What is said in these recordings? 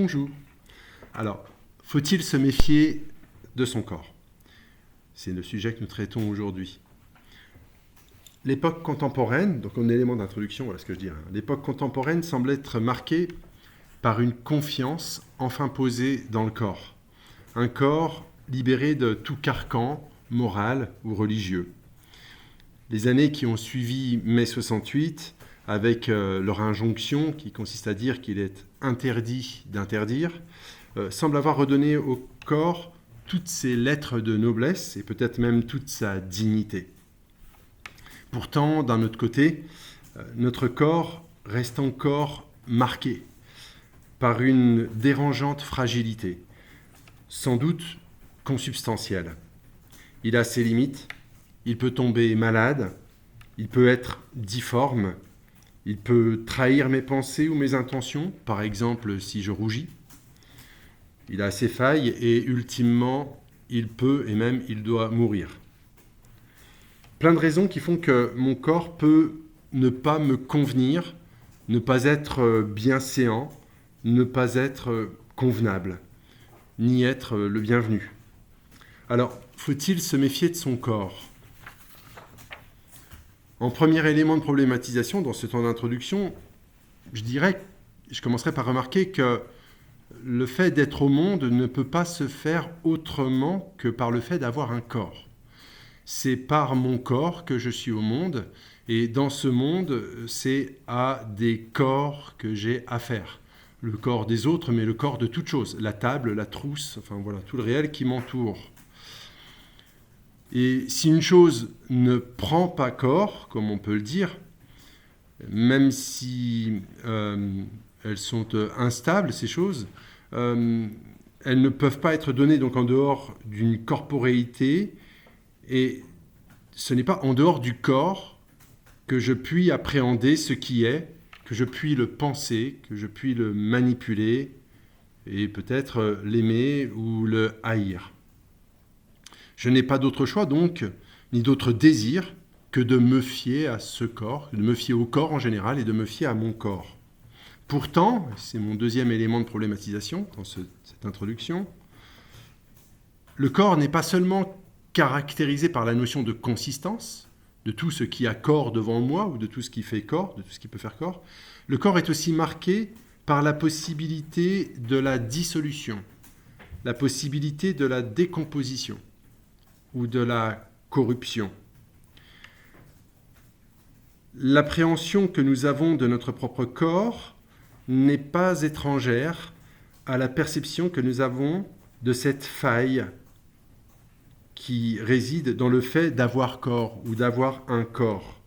Bonjour. Alors, faut-il se méfier de son corps? C'est le sujet que nous traitons aujourd'hui. L'époque contemporaine, donc en élément d'introduction, voilà ce que je dirais. L'époque contemporaine semble être marquée par une confiance enfin posée dans le corps. Un corps libéré de tout carcan moral ou religieux. Les années qui ont suivi mai 68, avec leur injonction qui consiste à dire qu'il est interdit d'interdire, semble avoir redonné au corps toutes ses lettres de noblesse et peut-être même toute sa dignité. Pourtant, d'un autre côté, notre corps reste encore marqué par une dérangeante fragilité, sans doute consubstantielle. Il a ses limites, il peut tomber malade, il peut être difforme, il peut trahir mes pensées ou mes intentions, par exemple si je rougis. Il a ses failles et ultimement, il peut et même il doit mourir. Plein de raisons qui font que mon corps peut ne pas me convenir, ne pas être bienséant, ne pas être convenable, ni être le bienvenu. Alors, faut-il se méfier de son corps ? En premier élément de problématisation, dans ce temps d'introduction, je commencerai par remarquer que le fait d'être au monde ne peut pas se faire autrement que par le fait d'avoir un corps. C'est par mon corps que je suis au monde, et dans ce monde, c'est à des corps que j'ai affaire. Le corps des autres, mais le corps de toute chose, la table, la trousse, enfin voilà, tout le réel qui m'entoure. Et si une chose ne prend pas corps, comme on peut le dire, même si elles sont instables, ces choses, elles ne peuvent pas être données donc en dehors d'une corporéité, et ce n'est pas en dehors du corps que je puis appréhender ce qui est, que je puis le penser, que je puis le manipuler, et peut-être l'aimer ou le haïr. Je n'ai pas d'autre choix donc, ni d'autre désir que de me fier à ce corps, de me fier au corps en général et de me fier à mon corps. Pourtant, c'est mon deuxième élément de problématisation dans cette introduction, le corps n'est pas seulement caractérisé par la notion de consistance, de tout ce qui a corps devant moi ou de tout ce qui fait corps, de tout ce qui peut faire corps. Le corps est aussi marqué par la possibilité de la dissolution, la possibilité de la décomposition ou de la corruption. L'appréhension que nous avons de notre propre corps n'est pas étrangère à la perception que nous avons de cette faille qui réside dans le fait d'avoir corps ou d'avoir un corps.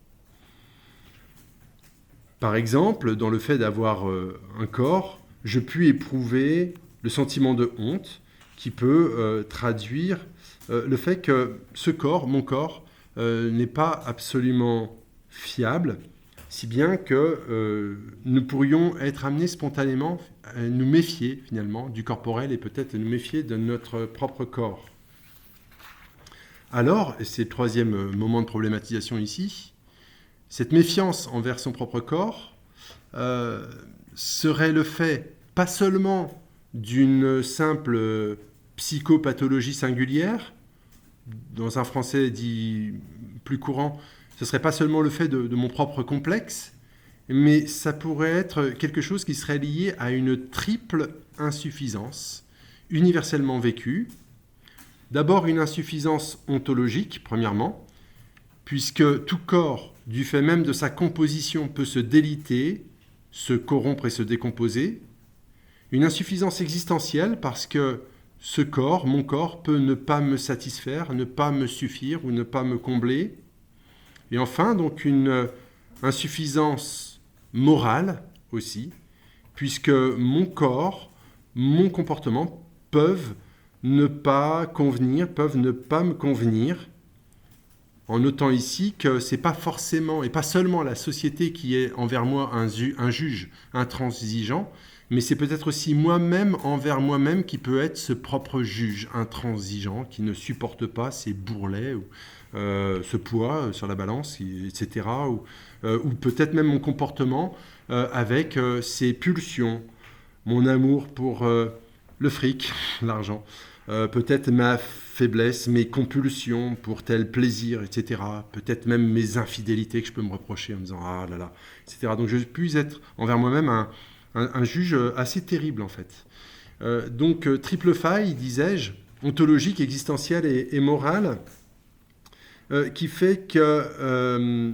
Par exemple, dans le fait d'avoir un corps, je puis éprouver le sentiment de honte qui peut traduire le fait que ce corps, mon corps, n'est pas absolument fiable, si bien que nous pourrions être amenés spontanément à nous méfier finalement du corporel et peut-être nous méfier de notre propre corps. Alors, et c'est le troisième moment de problématisation ici, cette méfiance envers son propre corps serait le fait pas seulement d'une simple psychopathologie singulière, dans un français dit plus courant, ce ne serait pas seulement le fait de mon propre complexe, mais ça pourrait être quelque chose qui serait lié à une triple insuffisance universellement vécue. D'abord, une insuffisance ontologique, premièrement, puisque tout corps, du fait même de sa composition, peut se déliter, se corrompre et se décomposer. Une insuffisance existentielle, parce que ce corps, mon corps, peut ne pas me satisfaire, ne pas me suffire ou ne pas me combler. Et enfin, donc, une insuffisance morale aussi, puisque mon corps, mon comportement peuvent ne pas convenir, peuvent ne pas me convenir, en notant ici que ce n'est pas forcément et pas seulement la société qui est envers moi un juge intransigeant, mais c'est peut-être aussi moi-même envers moi-même qui peut être ce propre juge intransigeant qui ne supporte pas ces bourrelets ou ce poids sur la balance, etc. Ou peut-être même mon comportement avec ces pulsions, mon amour pour le fric, l'argent, peut-être ma faiblesse, mes compulsions pour tel plaisir, etc. Peut-être même mes infidélités que je peux me reprocher en me disant « Ah là là », etc. Donc je puis être envers moi-même un juge assez terrible en fait. Donc triple faille, disais-je, ontologique, existentielle et morale, qui fait que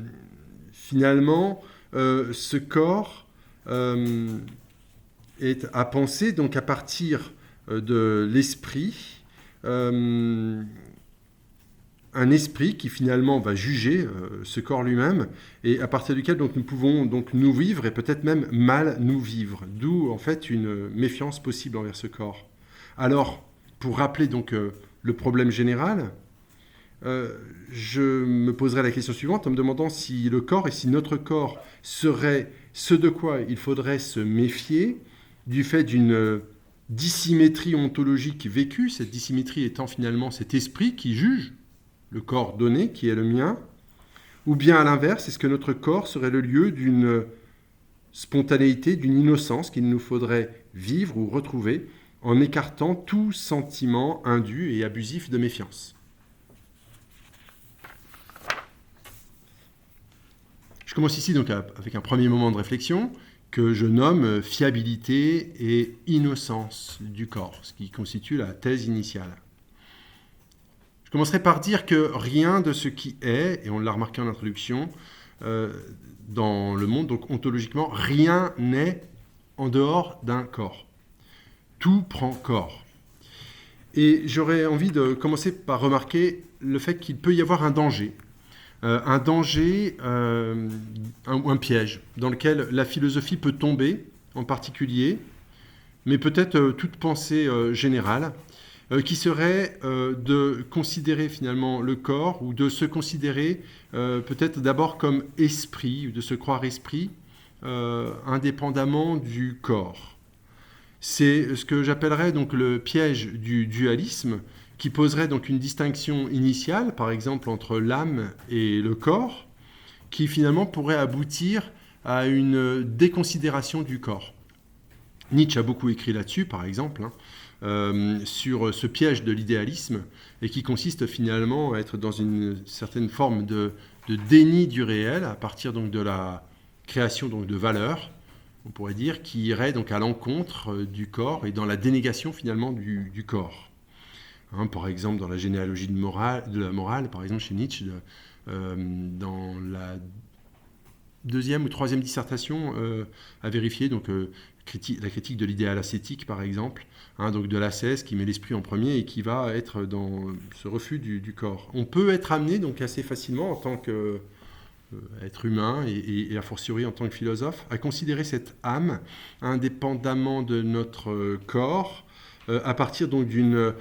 finalement ce corps est à penser donc à partir de l'esprit, un esprit qui finalement va juger ce corps lui-même et à partir duquel donc, nous pouvons donc nous vivre et peut-être même mal nous vivre. D'où en fait une méfiance possible envers ce corps. Alors, pour rappeler donc le problème général, je me poserai la question suivante en me demandant si le corps et si notre corps serait ce de quoi il faudrait se méfier du fait d'une dissymétrie ontologique vécue, cette dissymétrie étant finalement cet esprit qui juge le corps donné, qui est le mien, ou bien à l'inverse, est-ce que notre corps serait le lieu d'une spontanéité, d'une innocence qu'il nous faudrait vivre ou retrouver en écartant tout sentiment indu et abusif de méfiance. Je commence ici donc avec un premier moment de réflexion que je nomme fiabilité et innocence du corps, ce qui constitue la thèse initiale. Je commencerai par dire que rien de ce qui est, et on l'a remarqué en introduction, dans le monde, donc ontologiquement, rien n'est en dehors d'un corps. Tout prend corps. Et j'aurais envie de commencer par remarquer le fait qu'il peut y avoir un danger, un piège, dans lequel la philosophie peut tomber, en particulier, mais peut-être toute pensée générale, qui serait de considérer finalement le corps, ou de se considérer peut-être d'abord comme esprit, ou de se croire esprit, indépendamment du corps. C'est ce que j'appellerais donc le piège du dualisme, qui poserait donc une distinction initiale, par exemple entre l'âme et le corps, qui finalement pourrait aboutir à une déconsidération du corps. Nietzsche a beaucoup écrit là-dessus, par exemple, sur ce piège de l'idéalisme, et qui consiste finalement à être dans une certaine forme de déni du réel, à partir donc de la création donc de valeurs, on pourrait dire, qui irait donc à l'encontre du corps et dans la dénégation finalement du corps. Par exemple, dans la généalogie de la morale, par exemple chez Nietzsche, dans la deuxième ou troisième dissertation, à vérifier, donc la critique de l'idéal ascétique, par exemple, donc de l'ascèse qui met l'esprit en premier et qui va être dans ce refus du corps. On peut être amené donc assez facilement en tant que être humain et a fortiori en tant que philosophe, à considérer cette âme indépendamment de notre corps, à partir donc d'une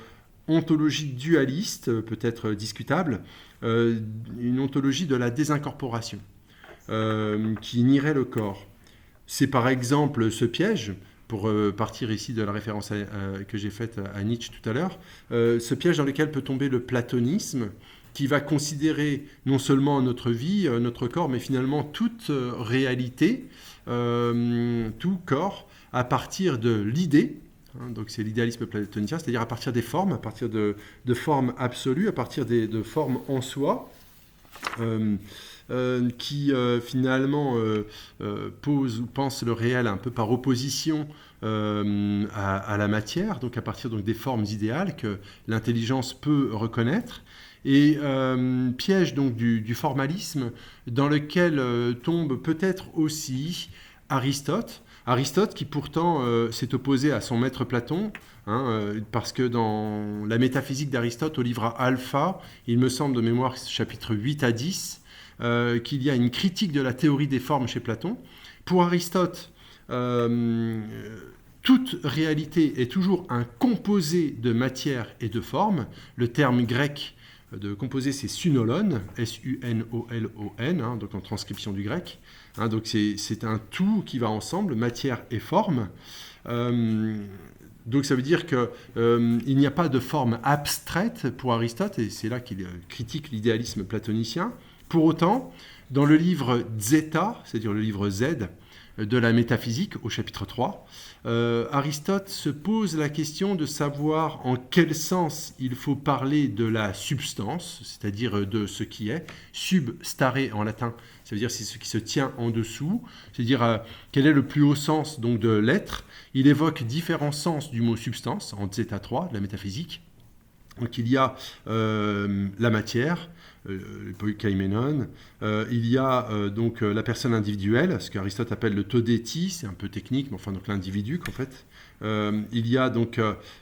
ontologie dualiste, peut-être discutable, une ontologie de la désincorporation, qui nierait le corps. C'est par exemple ce piège, pour partir ici de la référence que j'ai faite à Nietzsche tout à l'heure, ce piège dans lequel peut tomber le platonisme, qui va considérer non seulement notre vie, notre corps, mais finalement toute réalité, tout corps, à partir de l'idée, donc c'est l'idéalisme platonicien, c'est-à-dire à partir des formes, à partir de formes absolues, à partir de formes en soi, qui finalement pose ou pense le réel un peu par opposition à la matière, donc à partir donc des formes idéales que l'intelligence peut reconnaître, et piège donc du formalisme dans lequel tombe peut-être aussi Aristote qui pourtant s'est opposé à son maître Platon, parce que dans la métaphysique d'Aristote, au livre Alpha, il me semble de mémoire, chapitre 8 à 10, qu'il y a une critique de la théorie des formes chez Platon. Pour Aristote, toute réalité est toujours un composé de matière et de forme. Le terme grec de composé, c'est sunolon, S-U-N-O-L-O-N, donc en transcription du grec. Donc c'est un tout qui va ensemble, matière et forme. Donc ça veut dire qu'il n'y a pas de forme abstraite pour Aristote, et c'est là qu'il critique l'idéalisme platonicien. Pour autant, Dans le livre Zeta, c'est-à-dire le livre Z de la métaphysique, au chapitre 3, Aristote se pose la question de savoir en quel sens il faut parler de la substance, c'est-à-dire de ce qui est, substare en latin, ça veut dire c'est ce qui se tient en dessous, c'est-à-dire quel est le plus haut sens donc, de l'être. Il évoque différents sens du mot substance en Zeta 3 de la métaphysique. Donc il y a la matière, le poikaimenon, il y a donc la personne individuelle, ce qu'Aristote appelle le todéti, c'est un peu technique, mais enfin donc l'individu en fait. Il y a donc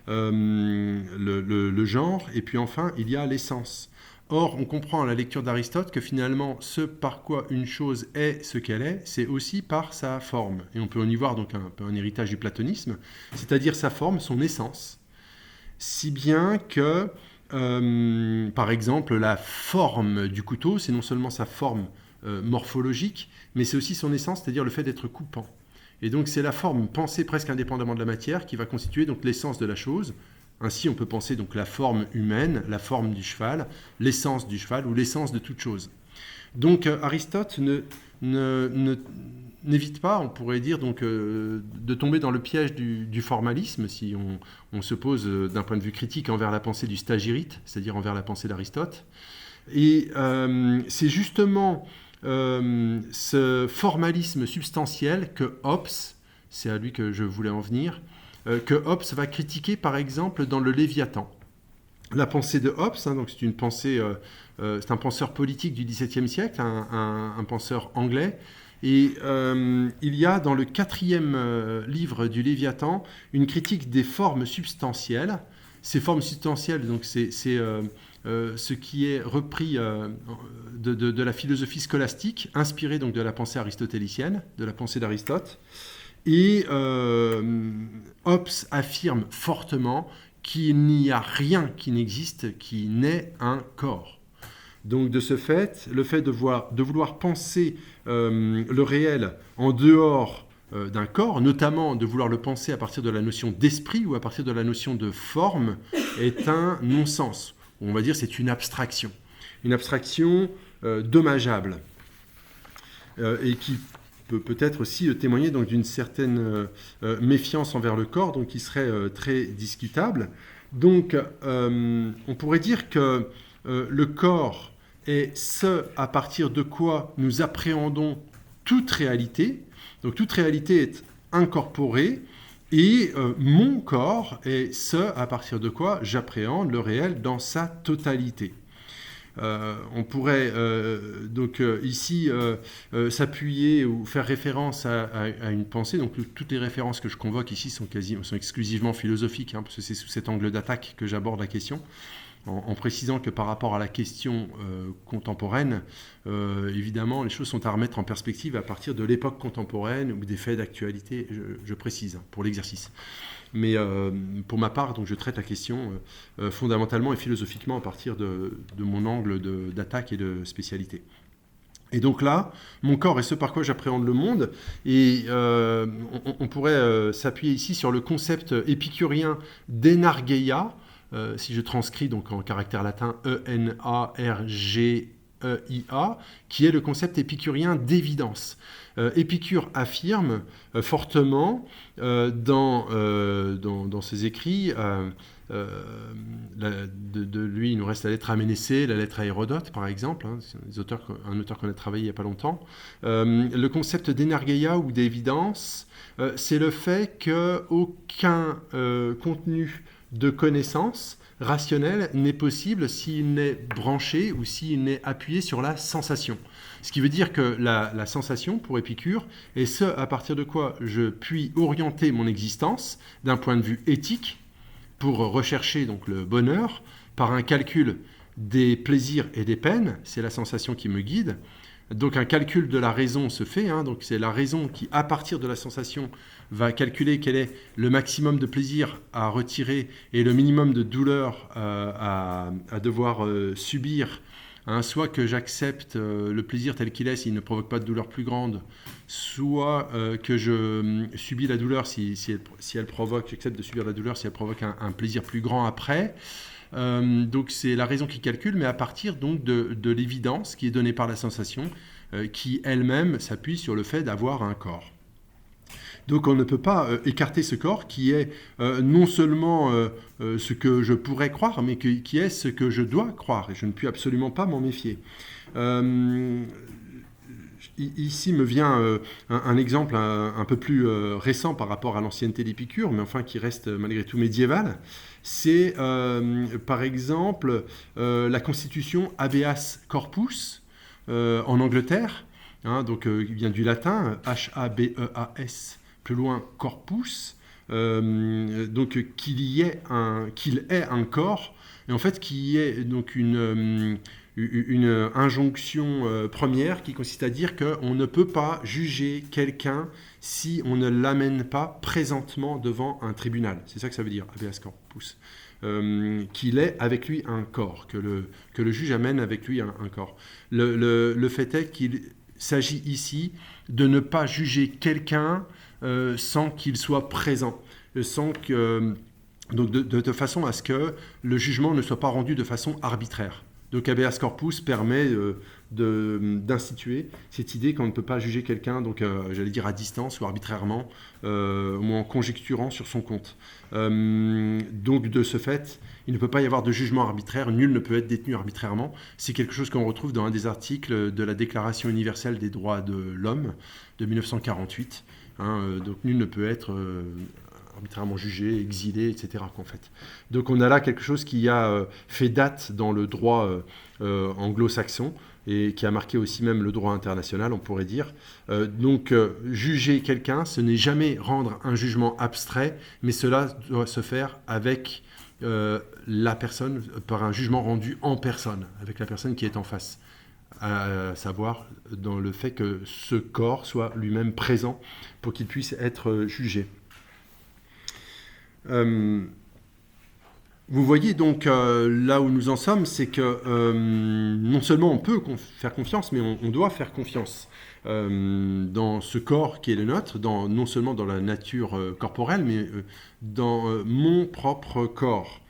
le genre, et puis enfin il y a l'essence. Or, on comprend à la lecture d'Aristote que finalement, ce par quoi une chose est ce qu'elle est, c'est aussi par sa forme. Et on peut en y voir donc un peu un héritage du platonisme, c'est-à-dire sa forme, son essence. Si bien que, par exemple, la forme du couteau, c'est non seulement sa forme morphologique, mais c'est aussi son essence, c'est-à-dire le fait d'être coupant. Et donc c'est la forme pensée presque indépendamment de la matière qui va constituer donc l'essence de la chose. Ainsi, on peut penser donc la forme humaine, la forme du cheval, l'essence du cheval ou l'essence de toute chose. Donc Aristote n'évite pas, on pourrait dire, donc, de tomber dans le piège du formalisme, si on se pose d'un point de vue critique envers la pensée du stagirite, c'est-à-dire envers la pensée d'Aristote. Et c'est justement ce formalisme substantiel que Hobbes, c'est à lui que je voulais en venir, que Hobbes va critiquer par exemple dans le Léviathan. La pensée de Hobbes, donc c'est une pensée, c'est un penseur politique du XVIIe siècle, un penseur anglais. Et il y a dans le 4e livre du Léviathan une critique des formes substantielles. Ces formes substantielles, donc c'est ce qui est repris de la philosophie scolastique, inspirée donc de la pensée aristotélicienne, de la pensée d'Aristote. Et Hobbes affirme fortement qu'il n'y a rien qui n'existe qui n'est un corps. Donc de ce fait, le fait de vouloir penser le réel en dehors d'un corps, notamment de vouloir le penser à partir de la notion d'esprit ou à partir de la notion de forme, est un non-sens. On va dire c'est une abstraction dommageable et qui peut peut-être aussi témoigner donc, d'une certaine méfiance envers le corps, donc qui serait très discutable. Donc on pourrait dire que le corps est ce à partir de quoi nous appréhendons toute réalité. Donc toute réalité est incorporée et mon corps est ce à partir de quoi j'appréhende le réel dans sa totalité. On pourrait donc ici s'appuyer ou faire référence à une pensée. Donc toutes les références que je convoque ici sont exclusivement philosophiques, parce que c'est sous cet angle d'attaque que j'aborde la question. En précisant que par rapport à la question contemporaine, évidemment, les choses sont à remettre en perspective à partir de l'époque contemporaine ou des faits d'actualité, je précise, pour l'exercice. Mais pour ma part, donc, je traite la question fondamentalement et philosophiquement à partir de mon angle d'attaque et de spécialité. Et donc là, mon corps est ce par quoi j'appréhende le monde, et on pourrait s'appuyer ici sur le concept épicurien d'enargeia, si je transcris donc en caractère latin E-N-A-R-G-E-I-A, qui est le concept épicurien d'évidence. Épicure affirme fortement dans ses écrits, de lui il nous reste la lettre à Ménécée, la lettre à Hérodote par exemple, un auteur qu'on a travaillé il n'y a pas longtemps. Le concept d'énergeia ou d'évidence, c'est le fait qu'aucun contenu de connaissance rationnelle n'est possible s'il n'est branché ou s'il n'est appuyé sur la sensation. Ce qui veut dire que la sensation, pour Épicure, est ce à partir de quoi je puis orienter mon existence d'un point de vue éthique pour rechercher donc le bonheur par un calcul des plaisirs et des peines. C'est la sensation qui me guide. Donc un calcul de la raison se fait, donc c'est la raison qui, à partir de la sensation, va calculer quel est le maximum de plaisir à retirer et le minimum de douleur à devoir subir, soit que j'accepte le plaisir tel qu'il est s'il ne provoque pas de douleur plus grande, soit que je subis la douleur si elle provoque, j'accepte de subir la douleur si elle provoque un plaisir plus grand après. Donc c'est la raison qui calcule, mais à partir donc de l'évidence qui est donnée par la sensation, qui elle-même s'appuie sur le fait d'avoir un corps. Donc on ne peut pas écarter ce corps qui est non seulement ce que je pourrais croire, mais qui est ce que je dois croire, et je ne puis absolument pas m'en méfier. Ici me vient un exemple un peu plus récent par rapport à l'ancienneté d'Épicure, mais enfin qui reste malgré tout médiéval. C'est par exemple la constitution habeas corpus en Angleterre, donc il vient du latin, H-A-B-E-A-S, plus loin corpus, donc qu'il ait un corps, et en fait qu'il y ait donc une injonction première qui consiste à dire qu'on ne peut pas juger quelqu'un si on ne l'amène pas présentement devant un tribunal. C'est ça que ça veut dire, habeas corpus. Qu'il ait avec lui un corps, que le juge amène avec lui un corps. Le fait est qu'il s'agit ici de ne pas juger quelqu'un sans qu'il soit présent, donc de façon à ce que le jugement ne soit pas rendu de façon arbitraire. Donc habeas corpus permet d'instituer cette idée qu'on ne peut pas juger quelqu'un, donc j'allais dire à distance ou arbitrairement, ou en conjecturant sur son compte. Donc de ce fait, il ne peut pas y avoir de jugement arbitraire, nul ne peut être détenu arbitrairement. C'est quelque chose qu'on retrouve dans un des articles de la Déclaration universelle des droits de l'homme de 1948. Donc nul ne peut être arbitrairement jugé, exilé, etc. En fait. Donc on a là quelque chose qui a fait date dans le droit anglo-saxon et qui a marqué aussi même le droit international, on pourrait dire. Donc juger quelqu'un, ce n'est jamais rendre un jugement abstrait, mais cela doit se faire avec la personne, par un jugement rendu en personne, avec la personne qui est en face. À savoir dans le fait que ce corps soit lui-même présent pour qu'il puisse être jugé. Vous voyez donc là où nous en sommes, c'est que non seulement on peut faire confiance, mais on doit faire confiance dans ce corps qui est le nôtre, non seulement dans la nature corporelle, mais dans mon propre corps.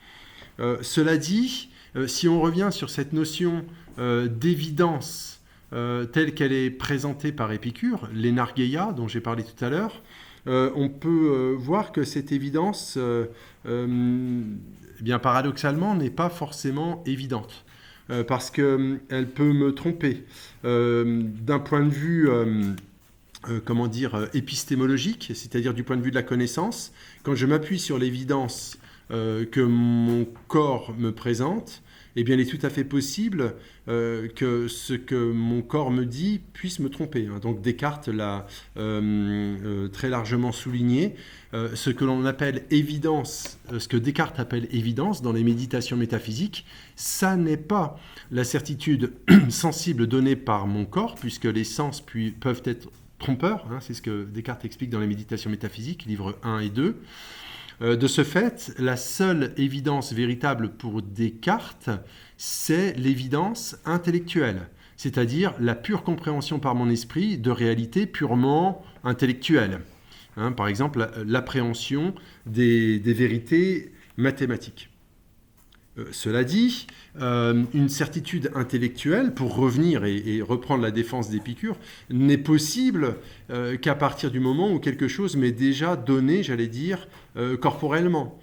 Cela dit, si on revient sur cette notion d'évidence telle qu'elle est présentée par Épicure, l'énargeia dont j'ai parlé tout à l'heure, on peut voir que cette évidence, bien paradoxalement, n'est pas forcément évidente, parce qu'elle peut me tromper. D'un point de vue, épistémologique, c'est-à-dire du point de vue de la connaissance, quand je m'appuie sur l'évidence que mon corps me présente, eh bien, il est tout à fait possible que ce que mon corps me dit puisse me tromper. Donc Descartes l'a très largement souligné. Ce que l'on appelle évidence, ce que Descartes appelle évidence dans les méditations métaphysiques, ça n'est pas la certitude sensible donnée par mon corps, puisque les sens peuvent être trompeurs. C'est ce que Descartes explique dans les méditations métaphysiques, livres 1 et 2. De ce fait, la seule évidence véritable pour Descartes, c'est l'évidence intellectuelle, c'est-à-dire la pure compréhension par mon esprit de réalités purement intellectuelles. Par exemple, l'appréhension des vérités mathématiques. Cela dit, une certitude intellectuelle, pour revenir et reprendre la défense d'Épicure, n'est possible qu'à partir du moment où quelque chose m'est déjà donné, j'allais dire, corporellement,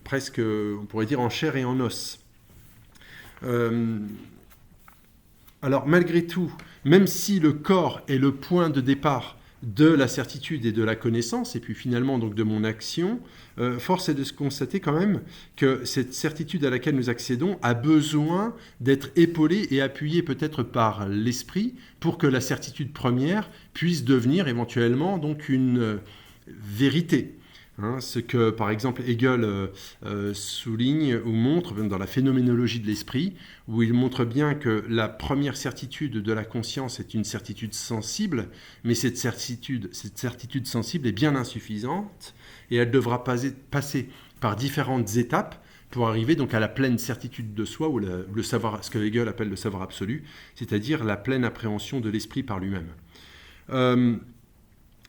presque, on pourrait dire, en chair et en os. Alors, malgré tout, même si le corps est le point de départ de la certitude et de la connaissance, et puis finalement donc de mon action, force est de se constater quand même que cette certitude à laquelle nous accédons a besoin d'être épaulée et appuyée peut-être par l'esprit pour que la certitude première puisse devenir éventuellement donc une vérité. Ce que, par exemple, Hegel souligne ou montre dans la phénoménologie de l'esprit, où il montre bien que la première certitude de la conscience est une certitude sensible, mais cette certitude sensible est bien insuffisante, et elle devra passer par différentes étapes pour arriver donc à la pleine certitude de soi, ou le savoir, ce que Hegel appelle le savoir absolu, c'est-à-dire la pleine appréhension de l'esprit par lui-même.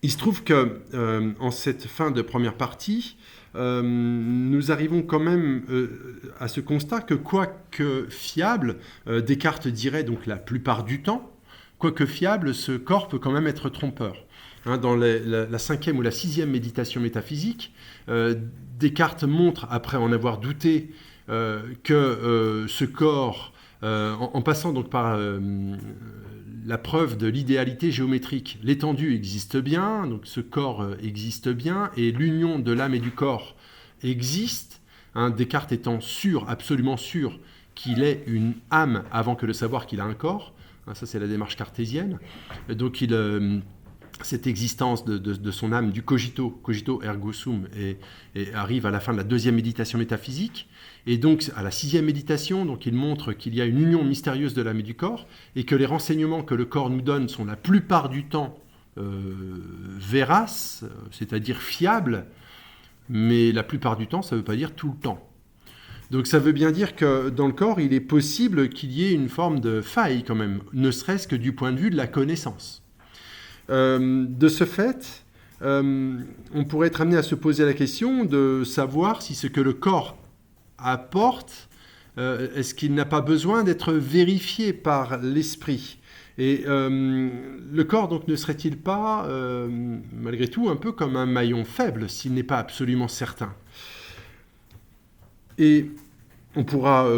Il se trouve que en cette fin de première partie, nous arrivons quand même à ce constat que, quoique fiable, Descartes dirait donc la plupart du temps, quoique fiable, ce corps peut quand même être trompeur. Dans la 5e ou la 6e méditation métaphysique, Descartes montre, après en avoir douté, que ce corps, en passant donc par la preuve de l'idéalité géométrique, l'étendue existe bien, donc ce corps existe bien, et l'union de l'âme et du corps existe, Descartes étant sûr, absolument sûr, qu'il est une âme avant que de savoir qu'il a un corps. Ça, c'est la démarche cartésienne. Donc, cette existence de son âme, du cogito ergo sum, et arrive à la fin de la 2e méditation métaphysique. Et donc, à la 6e méditation, donc, il montre qu'il y a une union mystérieuse de l'âme et du corps, et que les renseignements que le corps nous donne sont la plupart du temps véraces, c'est-à-dire fiables, mais la plupart du temps, ça ne veut pas dire tout le temps. Donc ça veut bien dire que dans le corps, il est possible qu'il y ait une forme de faille quand même, ne serait-ce que du point de vue de la connaissance. De ce fait, on pourrait être amené à se poser la question de savoir si ce que le corps apporte, est-ce qu'il n'a pas besoin d'être vérifié par l'esprit ? Et le corps donc ne serait-il pas, malgré tout, un peu comme un maillon faible, s'il n'est pas absolument certain ? Et on pourra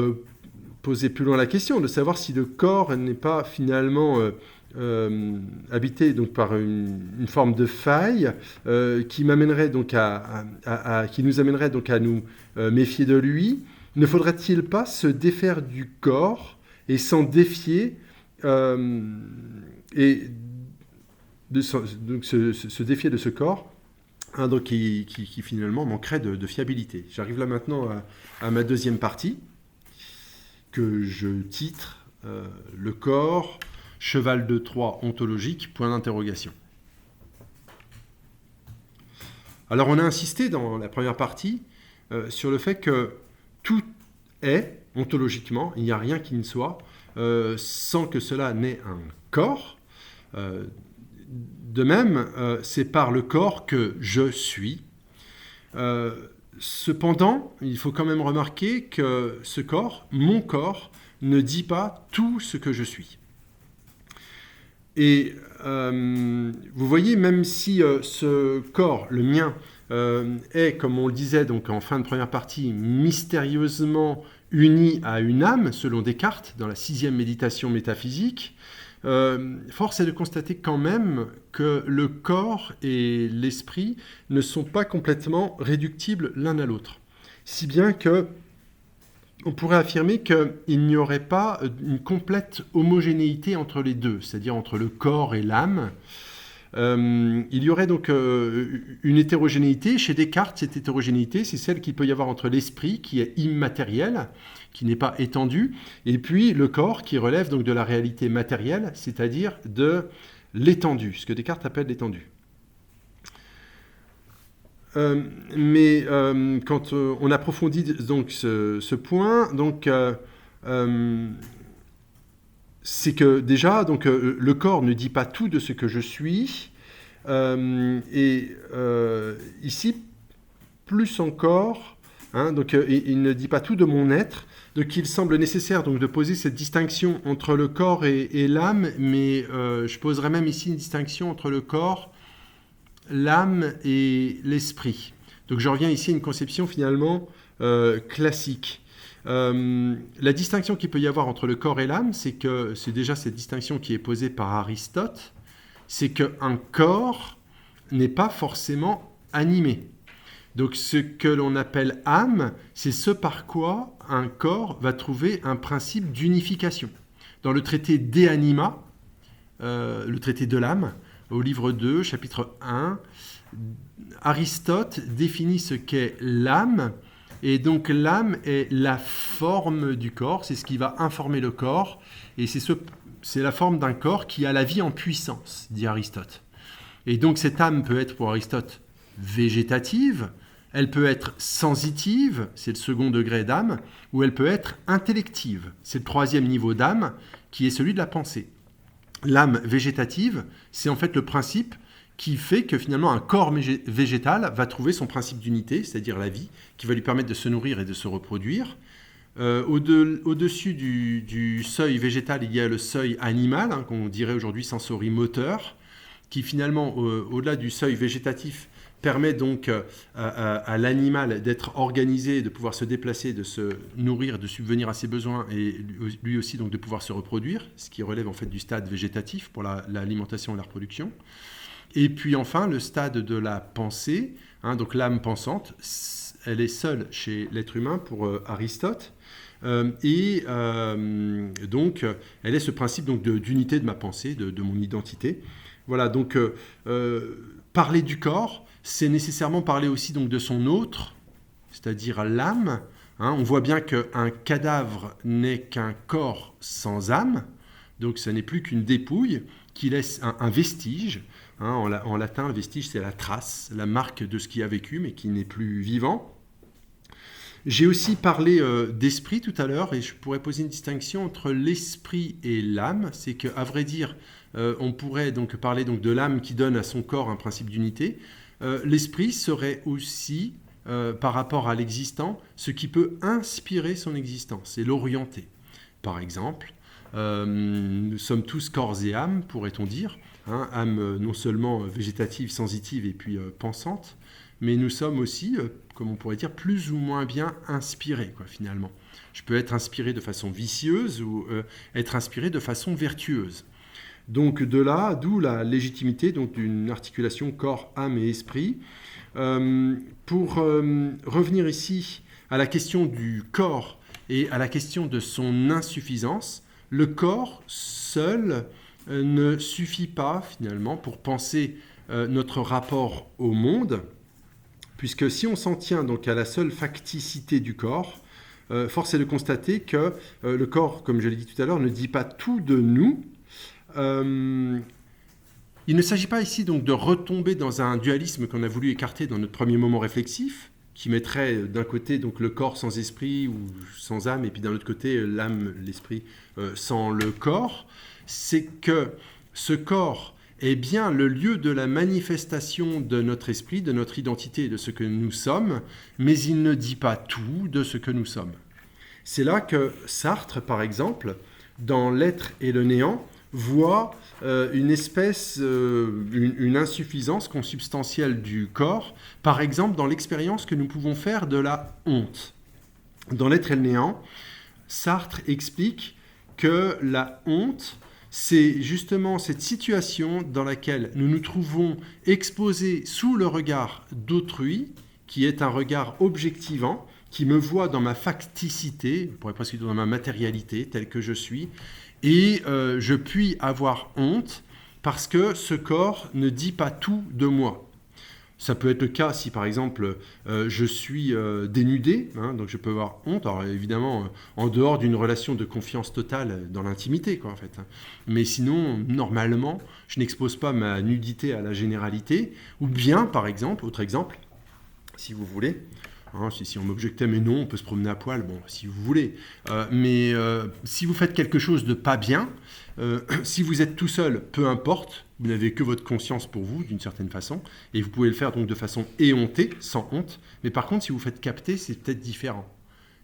poser plus loin la question de savoir si le corps n'est pas finalement habité donc par une forme de faille qui m'amènerait donc qui nous amènerait donc à nous méfier de lui. Ne faudrait-il pas se défaire du corps et s'en défier et donc se défier de ce corps donc qui finalement manquerait de fiabilité. J'arrive là maintenant à ma 2e partie, que je titre le corps, cheval de Troie ontologique, point d'interrogation. Alors on a insisté dans la première partie sur le fait que tout est ontologiquement, il n'y a rien qui ne soit, sans que cela n'ait un corps. De même, c'est par le corps que je suis. Cependant, il faut quand même remarquer que ce corps, mon corps, ne dit pas tout ce que je suis. Et vous voyez, même si ce corps, le mien, est, comme on le disait donc en fin de première partie, mystérieusement uni à une âme, selon Descartes, dans la 6e méditation métaphysique, force est de constater quand même que le corps et l'esprit ne sont pas complètement réductibles l'un à l'autre. Si bien que on pourrait affirmer qu'il n'y aurait pas une complète homogénéité entre les deux, c'est-à-dire entre le corps et l'âme. Il y aurait donc une hétérogénéité. Chez Descartes, cette hétérogénéité, c'est celle qu'il peut y avoir entre l'esprit, qui est immatériel, qui n'est pas étendu, et puis le corps, qui relève donc de la réalité matérielle, c'est-à-dire de l'étendu, ce que Descartes appelle l'étendu. Mais quand on approfondit donc ce point, donc c'est que déjà, donc, le corps ne dit pas tout de ce que je suis, et ici, plus encore, donc, il ne dit pas tout de mon être, donc il semble nécessaire donc, de poser cette distinction entre le corps et l'âme, mais je poserais même ici une distinction entre le corps, l'âme et l'esprit. Donc je reviens ici à une conception finalement classique. La distinction qu'il peut y avoir entre le corps et l'âme, c'est déjà cette distinction qui est posée par Aristote, c'est qu'un corps n'est pas forcément animé. Donc ce que l'on appelle âme, c'est ce par quoi un corps va trouver un principe d'unification. Dans le traité De Anima, le traité de l'âme, au livre 2, chapitre 1, Aristote définit ce qu'est l'âme. Et donc l'âme est la forme du corps, c'est ce qui va informer le corps, et c'est la forme d'un corps qui a la vie en puissance, dit Aristote. Et donc cette âme peut être pour Aristote végétative, elle peut être sensitive, c'est le second degré d'âme, ou elle peut être intellective, c'est le 3e niveau d'âme, qui est celui de la pensée. L'âme végétative, c'est en fait le principe qui fait que finalement un corps végétal va trouver son principe d'unité, c'est-à-dire la vie, qui va lui permettre de se nourrir et de se reproduire. Au-dessus du seuil végétal, il y a le seuil animal, qu'on dirait aujourd'hui sensorimoteur, qui finalement, au-delà du seuil végétatif, permet donc à l'animal d'être organisé, de pouvoir se déplacer, de se nourrir, de subvenir à ses besoins et lui aussi donc de pouvoir se reproduire, ce qui relève en fait du stade végétatif pour l'alimentation et la reproduction. Et puis enfin le stade de la pensée, donc l'âme pensante, elle est seule chez l'être humain pour Aristote. Donc elle est ce principe donc d'unité de ma pensée, de mon identité. Voilà, donc parler du corps, c'est nécessairement parler aussi donc de son autre, c'est-à-dire l'âme. On voit bien qu'un cadavre n'est qu'un corps sans âme, donc ce n'est plus qu'une dépouille qui laisse un vestige. En latin, le vestige, c'est la trace, la marque de ce qui a vécu, mais qui n'est plus vivant. J'ai aussi parlé d'esprit tout à l'heure, et je pourrais poser une distinction entre l'esprit et l'âme. C'est qu'à vrai dire, on pourrait donc parler donc de l'âme qui donne à son corps un principe d'unité. L'esprit serait aussi, par rapport à l'existant, ce qui peut inspirer son existence et l'orienter. Par exemple, nous sommes tous corps et âme, pourrait-on dire, âme non seulement végétative, sensitive et puis pensante, mais nous sommes aussi, comme on pourrait dire, plus ou moins bien inspirés, finalement. Je peux être inspiré de façon vicieuse ou être inspiré de façon vertueuse. Donc d'où la légitimité donc, d'une articulation corps, âme et esprit. Pour revenir ici à la question du corps et à la question de son insuffisance, le corps seul ne suffit pas finalement pour penser notre rapport au monde, puisque si on s'en tient donc à la seule facticité du corps, force est de constater que le corps, comme je l'ai dit tout à l'heure, ne dit pas tout de nous. Il ne s'agit pas ici donc de retomber dans un dualisme qu'on a voulu écarter dans notre premier moment réflexif, qui mettrait d'un côté donc le corps sans esprit ou sans âme, et puis d'un autre côté l'âme, l'esprit sans le corps. C'est que ce corps est bien le lieu de la manifestation de notre esprit, de notre identité et de ce que nous sommes, mais il ne dit pas tout de ce que nous sommes. C'est là que Sartre, par exemple, dans L'être et le néant, voit une insuffisance consubstantielle du corps, par exemple dans l'expérience que nous pouvons faire de la honte. Dans L'être et le néant, Sartre explique que la honte, c'est justement cette situation dans laquelle nous nous trouvons exposés sous le regard d'autrui, qui est un regard objectivant, qui me voit dans ma facticité, on pourrait presque dire dans ma matérialité, telle que je suis, et je puis avoir honte parce que ce corps ne dit pas tout de moi. Ça peut être le cas si, par exemple, je suis dénudé, donc je peux avoir honte. Alors évidemment, en dehors d'une relation de confiance totale dans l'intimité, en fait. Mais sinon, normalement, je n'expose pas ma nudité à la généralité. Ou bien, par exemple, autre exemple, si vous voulez, si on m'objectait, mais non, on peut se promener à poil, bon, si vous voulez. Mais si vous faites quelque chose de pas bien, si vous êtes tout seul, peu importe, vous n'avez que votre conscience pour vous, d'une certaine façon, et vous pouvez le faire donc de façon éhontée, sans honte. Mais par contre, si vous faites capter, c'est peut-être différent.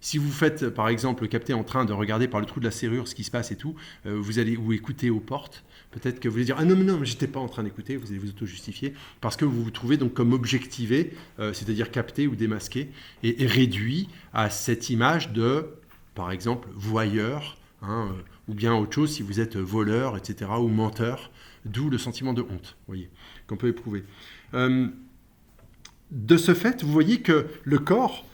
Si vous faites, par exemple, capter en train de regarder par le trou de la serrure ce qui se passe et tout, vous allez ou écouter aux portes, peut-être que vous allez dire « Ah non, mais j'étais pas en train d'écouter », vous allez vous auto-justifier, parce que vous vous trouvez donc comme objectivé, c'est-à-dire capté ou démasqué, et réduit à cette image de, par exemple, voyeur, ou bien autre chose si vous êtes voleur, etc., ou menteur, d'où le sentiment de honte, voyez, qu'on peut éprouver. De ce fait, vous voyez que le corps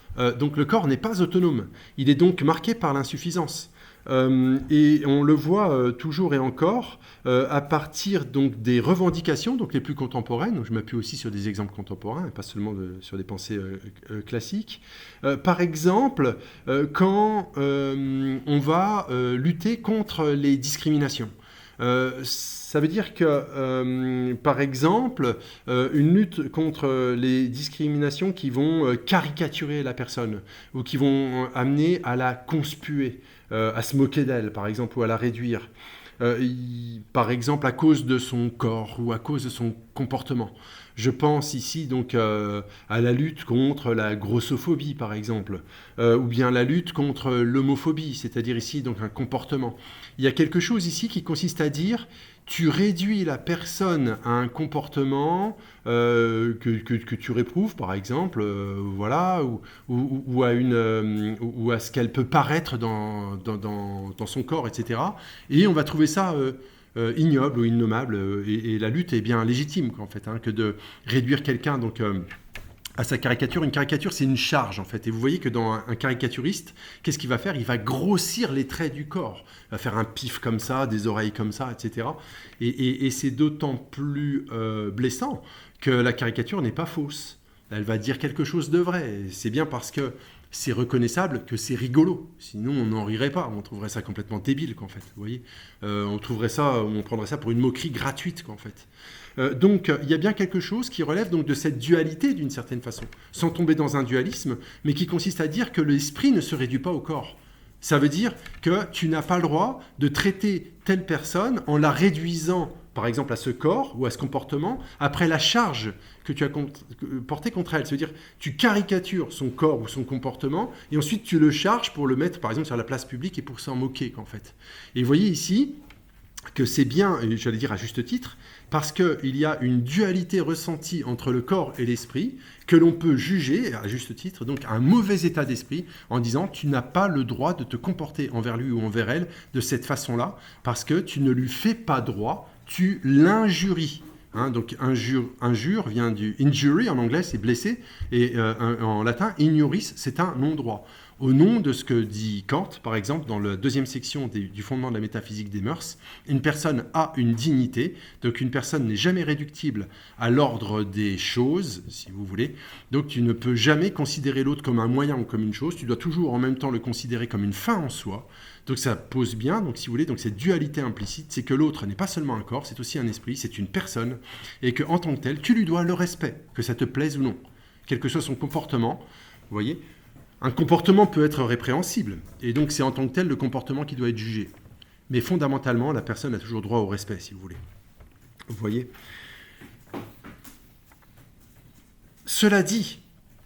n'est pas autonome. Il est donc marqué par l'insuffisance. Et on le voit toujours et encore à partir donc des revendications donc les plus contemporaines. Donc je m'appuie aussi sur des exemples contemporains et pas seulement sur des pensées classiques. Par exemple, quand on va lutter contre les discriminations. Ça veut dire que, par exemple, une lutte contre les discriminations qui vont caricaturer la personne ou qui vont amener à la conspuer, à se moquer d'elle, par exemple, ou à la réduire. par exemple à cause de son corps ou à cause de son comportement. Je pense ici donc à la lutte contre la grossophobie, par exemple, ou bien la lutte contre l'homophobie, c'est-à-dire ici donc un comportement. Il y a quelque chose ici qui consiste à dire tu réduis la personne à un comportement que tu réprouves, par exemple, voilà, ou à ce qu'elle peut paraître dans son corps, etc. Et on va trouver ça ignoble ou innommable, et la lutte est bien légitime, en fait, que de réduire quelqu'un donc à sa caricature. Une caricature, c'est une charge, en fait. Et vous voyez que dans un caricaturiste, qu'est-ce qu'il va faire? Il va grossir les traits du corps. Il va faire un pif comme ça, des oreilles comme ça, etc. Et c'est d'autant plus blessant que la caricature n'est pas fausse. Elle va dire quelque chose de vrai. C'est bien parce que c'est reconnaissable que c'est rigolo. Sinon, on n'en rirait pas. On trouverait ça complètement débile, en fait. Vous voyez, on prendrait ça pour une moquerie gratuite, en fait. Donc, il y a bien quelque chose qui relève donc de cette dualité, d'une certaine façon, sans tomber dans un dualisme, mais qui consiste à dire que l'esprit ne se réduit pas au corps. Ça veut dire que tu n'as pas le droit de traiter telle personne en la réduisant, par exemple, à ce corps ou à ce comportement, après la charge que tu as portée contre elle. C'est-à-dire, tu caricatures son corps ou son comportement, et ensuite tu le charges pour le mettre, par exemple, sur la place publique et pour s'en moquer, en fait. Et vous voyez ici que c'est bien, et j'allais dire à juste titre, parce qu'il y a une dualité ressentie entre le corps et l'esprit que l'on peut juger, à juste titre, donc un mauvais état d'esprit en disant tu n'as pas le droit de te comporter envers lui ou envers elle de cette façon-là parce que tu ne lui fais pas droit, tu l'injuries. Donc injure vient du injury en anglais, c'est blessé, et en latin ignoris, c'est un non-droit. Au nom de ce que dit Kant, par exemple, dans la deuxième section du fondement de la métaphysique des mœurs, une personne a une dignité, donc une personne n'est jamais réductible à l'ordre des choses, si vous voulez, donc tu ne peux jamais considérer l'autre comme un moyen ou comme une chose, tu dois toujours en même temps le considérer comme une fin en soi, donc ça pose bien, donc si vous voulez, donc cette dualité implicite, c'est que l'autre n'est pas seulement un corps, c'est aussi un esprit, c'est une personne, et qu'en tant que tel, tu lui dois le respect, que ça te plaise ou non, quel que soit son comportement, vous voyez. Un comportement peut être répréhensible, et donc c'est en tant que tel le comportement qui doit être jugé. Mais fondamentalement, la personne a toujours droit au respect, si vous voulez. Vous voyez ? Cela dit,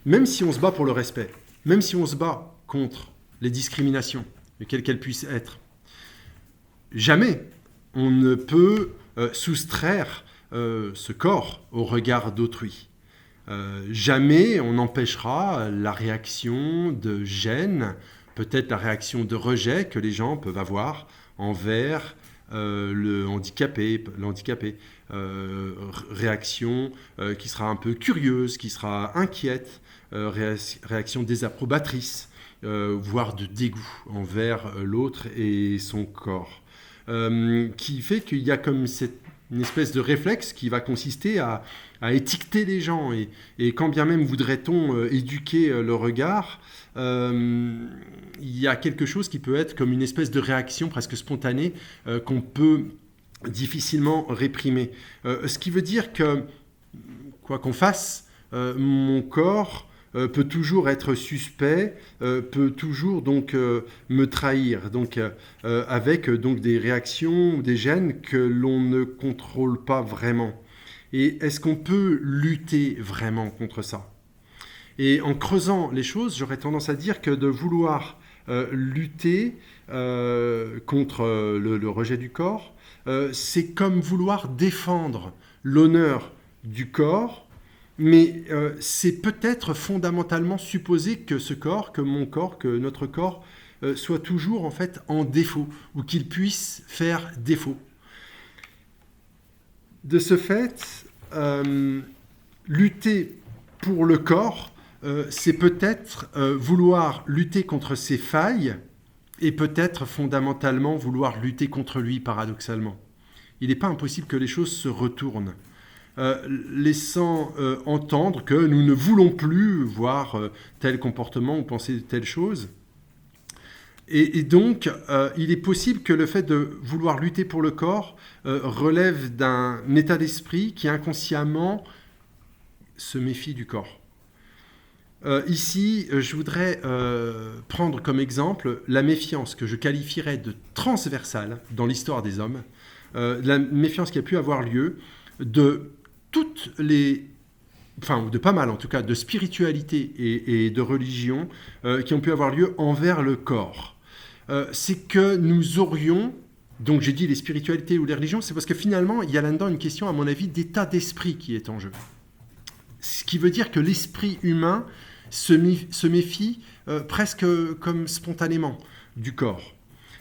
même si on se bat pour le respect, même si on se bat contre les discriminations, quelles qu'elles puissent être, jamais on ne peut soustraire ce corps au regard d'autrui. Jamais on n'empêchera la réaction de gêne, peut-être la réaction de rejet que les gens peuvent avoir envers l'handicapé, réaction qui sera un peu curieuse, qui sera inquiète, réaction désapprobatrice, voire de dégoût envers l'autre et son corps, qui fait qu'il y a comme une espèce de réflexe qui va consister à étiqueter les gens. Et quand bien même voudrait-on éduquer le regard, il y a quelque chose qui peut être comme une espèce de réaction presque spontanée qu'on peut difficilement réprimer. Ce qui veut dire que, quoi qu'on fasse, mon corps peut toujours être suspect, peut toujours donc me trahir, donc avec donc des réactions, des gènes que l'on ne contrôle pas vraiment. Et est-ce qu'on peut lutter vraiment contre ça ? Et en creusant les choses, j'aurais tendance à dire que de vouloir lutter contre le rejet du corps, c'est comme vouloir défendre l'honneur du corps, mais c'est peut-être fondamentalement supposer que ce corps, que mon corps, que notre corps soit toujours en fait en défaut, ou qu'il puisse faire défaut. De ce fait, lutter pour le corps, c'est peut-être vouloir lutter contre ses failles et peut-être fondamentalement vouloir lutter contre lui, paradoxalement. Il n'est pas impossible que les choses se retournent, laissant entendre que nous ne voulons plus voir tel comportement ou penser telle chose. Et donc, il est possible que le fait de vouloir lutter pour le corps relève d'un état d'esprit qui inconsciemment se méfie du corps. Ici, je voudrais prendre comme exemple la méfiance que je qualifierais de transversale dans l'histoire des hommes, la méfiance qui a pu avoir lieu de toutes les, enfin de pas mal en tout cas, de spiritualité et de religion qui ont pu avoir lieu envers le corps. C'est que nous aurions, donc j'ai dit les spiritualités ou les religions, c'est parce que finalement il y a là-dedans une question à mon avis d'état d'esprit qui est en jeu. Ce qui veut dire que l'esprit humain se méfie presque comme spontanément du corps.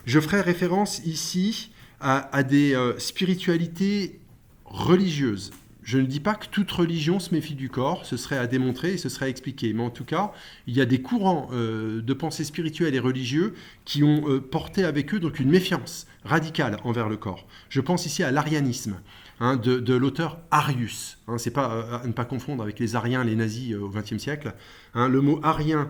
Je ferai référence ici à des spiritualités religieuses. Je ne dis pas que toute religion se méfie du corps, ce serait à démontrer et ce serait à expliquer. Mais en tout cas, il y a des courants de pensée spirituelle et religieux qui ont porté avec eux donc une méfiance radicale envers le corps. Je pense ici à l'arianisme, de l'auteur Arius. C'est pas à ne pas confondre avec les ariens, les nazis au XXe siècle. Le mot arien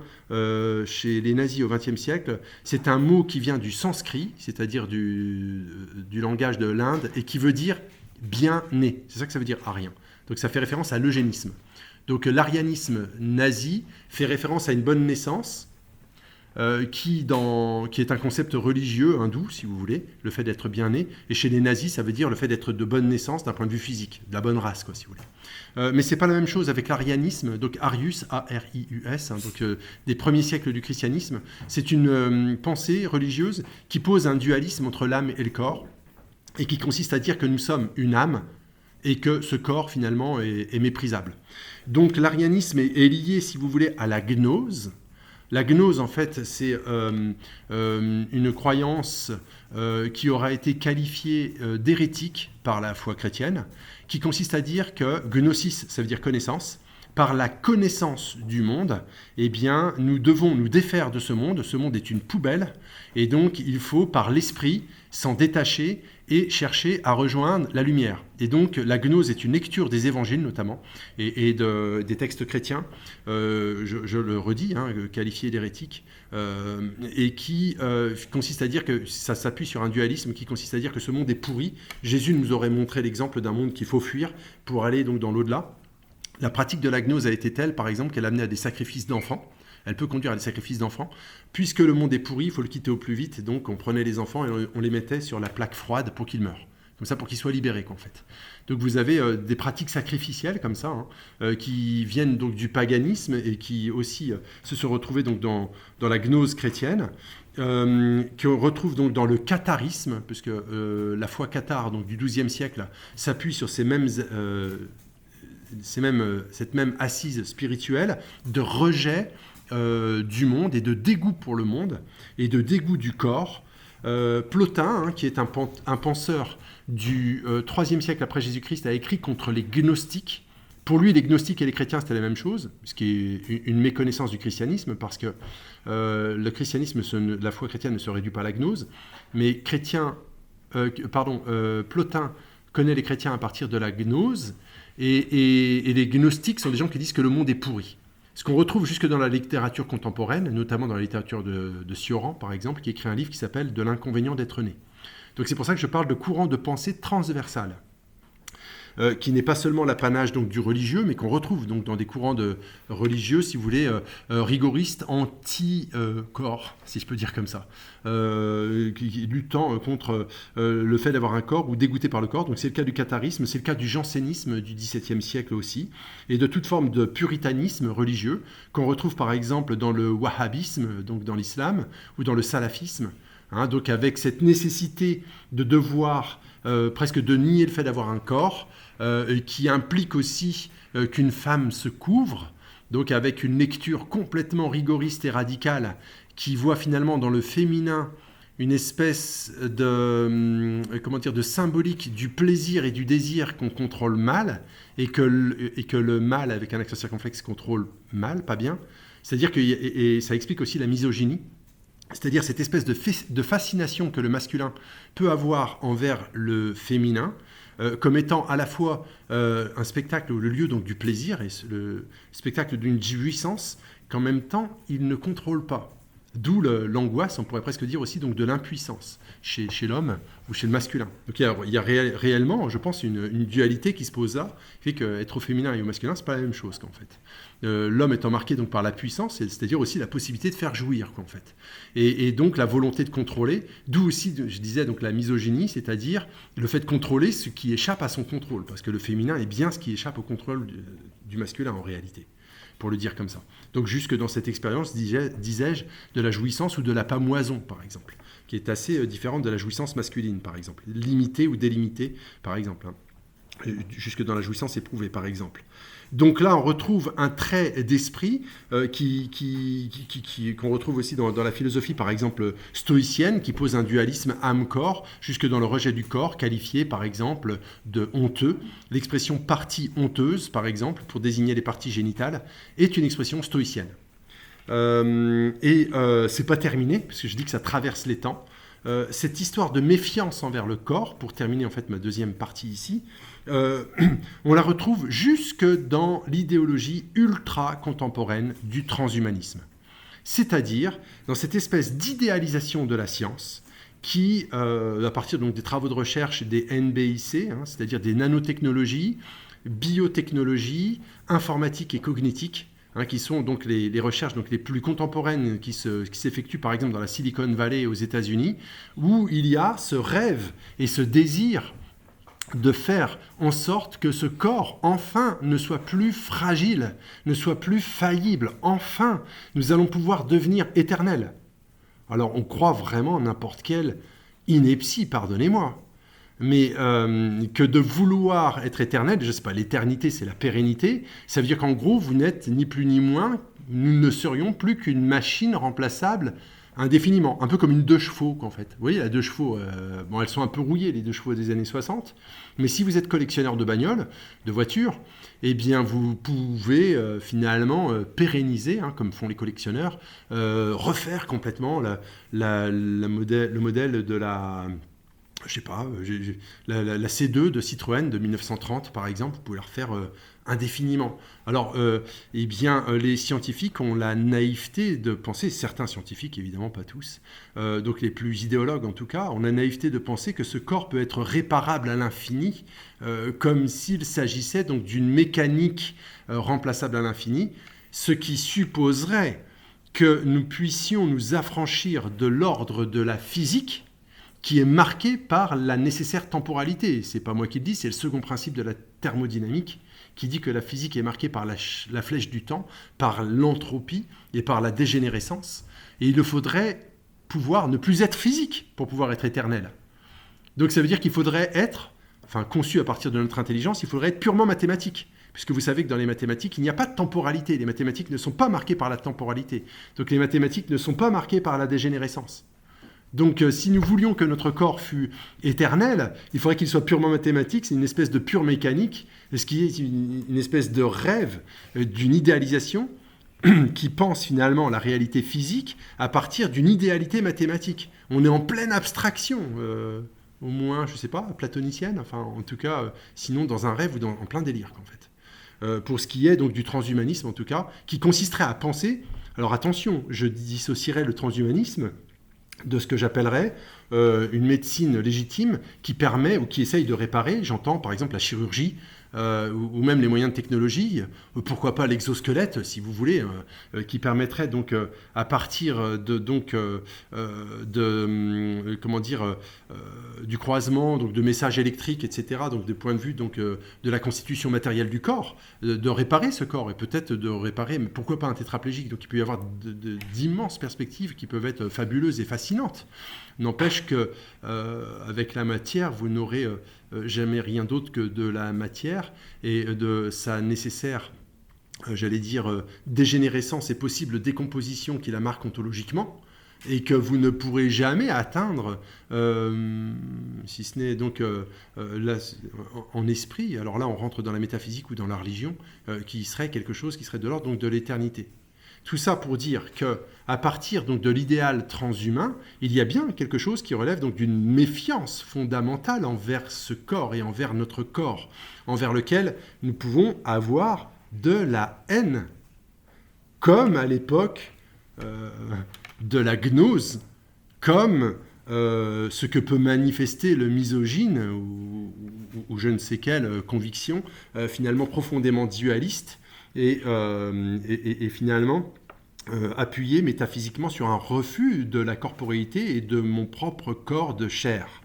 chez les nazis au XXe siècle, c'est un mot qui vient du sanskrit, c'est-à-dire du langage de l'Inde, et qui veut dire bien né. C'est ça que ça veut dire arien. Donc ça fait référence à l'eugénisme. Donc l'arianisme nazi fait référence à une bonne naissance, qui est un concept religieux, hindou, si vous voulez, le fait d'être bien né. Et chez les nazis, ça veut dire le fait d'être de bonne naissance d'un point de vue physique, de la bonne race, quoi, si vous voulez. Mais c'est pas la même chose avec l'arianisme, donc Arius, A-R-I-U-S, donc des premiers siècles du christianisme. C'est une pensée religieuse qui pose un dualisme entre l'âme et le corps, et qui consiste à dire que nous sommes une âme, et que ce corps, finalement, est méprisable. Donc l'arianisme est lié, si vous voulez, à la gnose. La gnose, en fait, c'est une croyance qui aura été qualifiée d'hérétique par la foi chrétienne, qui consiste à dire que gnosis, ça veut dire connaissance. Par la connaissance du monde, eh bien, nous devons nous défaire de ce monde. Ce monde est une poubelle, et donc il faut, par l'esprit, s'en détacher et chercher à rejoindre la lumière. Et donc la gnose est une lecture des évangiles notamment, et des textes chrétiens, je le redis, qualifié d'hérétique, et qui consiste à dire que ça s'appuie sur un dualisme qui consiste à dire que ce monde est pourri. Jésus nous aurait montré l'exemple d'un monde qu'il faut fuir pour aller donc dans l'au-delà. La pratique de la gnose a été telle, par exemple, qu'elle a amené à des sacrifices d'enfants. Elle peut conduire à des sacrifices d'enfants. Puisque le monde est pourri, il faut le quitter au plus vite. Et donc, on prenait les enfants et on les mettait sur la plaque froide pour qu'ils meurent. Comme ça, pour qu'ils soient libérés, en fait. Donc, vous avez des pratiques sacrificielles comme ça, qui viennent donc du paganisme et qui aussi se sont retrouvées donc, dans la gnose chrétienne, qu'on retrouve donc dans le catharisme, puisque la foi cathare donc, du XIIe siècle s'appuie sur cette même assise spirituelle de rejet du monde et de dégoût pour le monde et de dégoût du corps. Plotin, qui est un penseur du IIIe siècle après Jésus-Christ, a écrit contre les gnostiques. Pour lui, les gnostiques et les chrétiens, c'était la même chose, ce qui est une méconnaissance du christianisme, parce que le christianisme, la foi chrétienne ne se réduit pas à la gnose, mais Plotin connaît les chrétiens à partir de la gnose, et les gnostiques sont des gens qui disent que le monde est pourri. Ce qu'on retrouve jusque dans la littérature contemporaine, notamment dans la littérature de Cioran, par exemple, qui écrit un livre qui s'appelle « De l'inconvénient d'être né ». Donc c'est pour ça que je parle de courant de pensée transversal, qui n'est pas seulement l'apanage donc, du religieux, mais qu'on retrouve donc, dans des courants religieux, si vous voulez, rigoristes, anti-corps, si je peux dire comme ça, luttant contre le fait d'avoir un corps ou dégoûté par le corps. Donc c'est le cas du catharisme, c'est le cas du jansénisme du XVIIe siècle aussi, et de toute forme de puritanisme religieux, qu'on retrouve par exemple dans le wahhabisme, donc dans l'islam, ou dans le salafisme, donc avec cette nécessité de devoir presque de nier le fait d'avoir un corps, qui implique aussi qu'une femme se couvre, donc avec une lecture complètement rigoriste et radicale qui voit finalement dans le féminin une espèce de symbolique du plaisir et du désir qu'on contrôle mal, et que le mal, avec un accent circonflexe, contrôle mal, pas bien. C'est-à-dire que ça explique aussi la misogynie, c'est-à-dire cette espèce de fascination que le masculin peut avoir envers le féminin, comme étant à la fois un spectacle, le lieu donc, du plaisir, et le spectacle d'une jouissance, qu'en même temps, il ne contrôle pas. D'où l'angoisse, on pourrait presque dire aussi donc de l'impuissance chez l'homme ou chez le masculin. Donc il y a réellement, je pense, une dualité qui se pose là, qui fait qu'être au féminin et au masculin, c'est pas la même chose qu'en fait. L'homme étant marqué donc par la puissance, c'est-à-dire aussi la possibilité de faire jouir qu'en fait. Et donc la volonté de contrôler, d'où aussi, je disais, donc la misogynie, c'est-à-dire le fait de contrôler ce qui échappe à son contrôle, parce que le féminin est bien ce qui échappe au contrôle du masculin en réalité, pour le dire comme ça. Donc jusque dans cette expérience, disais-je, de la jouissance ou de la pamoison, par exemple, qui est assez différente de la jouissance masculine, par exemple, limitée ou délimitée, par exemple, hein. Jusque dans la jouissance éprouvée, par exemple. Donc là, on retrouve un trait d'esprit qu'on retrouve aussi dans la philosophie, par exemple, stoïcienne, qui pose un dualisme âme-corps, jusque dans le rejet du corps, qualifié, par exemple, de honteux. L'expression partie honteuse, par exemple, pour désigner les parties génitales, est une expression stoïcienne. C'est pas terminé, parce que je dis que ça traverse les temps. Cette histoire de méfiance envers le corps, pour terminer en fait ma deuxième partie ici, on la retrouve jusque dans l'idéologie ultra-contemporaine du transhumanisme. C'est-à-dire dans cette espèce d'idéalisation de la science qui, à partir donc, des travaux de recherche des NBIC, hein, c'est-à-dire des nanotechnologies, biotechnologies, informatique et cognitique, hein, qui sont donc les recherches donc les plus contemporaines qui s'effectuent par exemple dans la Silicon Valley aux États-Unis, où il y a ce rêve et ce désir de faire en sorte que ce corps, enfin, ne soit plus fragile, ne soit plus faillible. Enfin, nous allons pouvoir devenir éternels. Alors, on croit vraiment à n'importe quelle ineptie, pardonnez-moi. Mais que de vouloir être éternel, je ne sais pas, l'éternité, c'est la pérennité, ça veut dire qu'en gros, vous n'êtes ni plus ni moins, nous ne serions plus qu'une machine remplaçable indéfiniment, un peu comme une 2 chevaux, en fait. Vous voyez, la 2 chevaux, elles sont un peu rouillées, les 2 chevaux des années 60, mais si vous êtes collectionneur de bagnoles, de voitures, eh bien, vous pouvez finalement pérenniser, hein, comme font les collectionneurs, refaire complètement le modèle de la... Je sais pas, la C2 de Citroën de 1930, par exemple, vous pouvez la refaire indéfiniment. Alors, eh bien, les scientifiques ont la naïveté de penser, certains scientifiques, évidemment pas tous, donc les plus idéologues en tout cas, ont la naïveté de penser que ce corps peut être réparable à l'infini, comme s'il s'agissait donc d'une mécanique remplaçable à l'infini, ce qui supposerait que nous puissions nous affranchir de l'ordre de la physique, qui est marqué par la nécessaire temporalité. Ce n'est pas moi qui le dis, c'est le second principe de la thermodynamique qui dit que la physique est marquée par la flèche du temps, par l'entropie et par la dégénérescence. Et il faudrait pouvoir ne plus être physique pour pouvoir être éternel. Donc ça veut dire qu'il faudrait être, enfin conçu à partir de notre intelligence, il faudrait être purement mathématique. Puisque vous savez que dans les mathématiques, il n'y a pas de temporalité. Les mathématiques ne sont pas marquées par la temporalité. Donc les mathématiques ne sont pas marquées par la dégénérescence. Donc, si nous voulions que notre corps fût éternel, il faudrait qu'il soit purement mathématique, c'est une espèce de pure mécanique, ce qui est une espèce de rêve, d'une idéalisation qui pense finalement la réalité physique à partir d'une idéalité mathématique. On est en pleine abstraction, au moins, je ne sais pas, platonicienne, enfin, en tout cas, sinon dans un rêve ou en plein délire, en fait. Pour ce qui est donc du transhumanisme, en tout cas, qui consisterait à penser, alors attention, je dissocierais le transhumanisme de ce que j'appellerais une médecine légitime qui permet ou qui essaye de réparer, j'entends par exemple la chirurgie ou même les moyens de technologie, pourquoi pas l'exosquelette si vous voulez, qui permettrait donc à partir du croisement donc de messages électriques, etc., donc de point de vue donc de la constitution matérielle du corps, de réparer ce corps et peut-être de réparer, mais pourquoi pas un tétraplégique. Donc il peut y avoir d'immenses perspectives qui peuvent être fabuleuses et fascinantes. N'empêche que avec la matière, vous n'aurez jamais rien d'autre que de la matière et de sa nécessaire, dégénérescence et possible décomposition qui la marque ontologiquement, et que vous ne pourrez jamais atteindre, si ce n'est donc là, en esprit. Alors là, on rentre dans la métaphysique ou dans la religion, qui serait quelque chose qui serait de l'ordre donc de l'éternité. Tout ça pour dire qu'à partir donc de l'idéal transhumain, il y a bien quelque chose qui relève donc d'une méfiance fondamentale envers ce corps et envers notre corps, envers lequel nous pouvons avoir de la haine, comme à l'époque de la gnose comme ce que peut manifester le misogyne ou je ne sais quelle conviction finalement profondément dualiste et finalement appuyée métaphysiquement sur un refus de la corporéité et de mon propre corps de chair.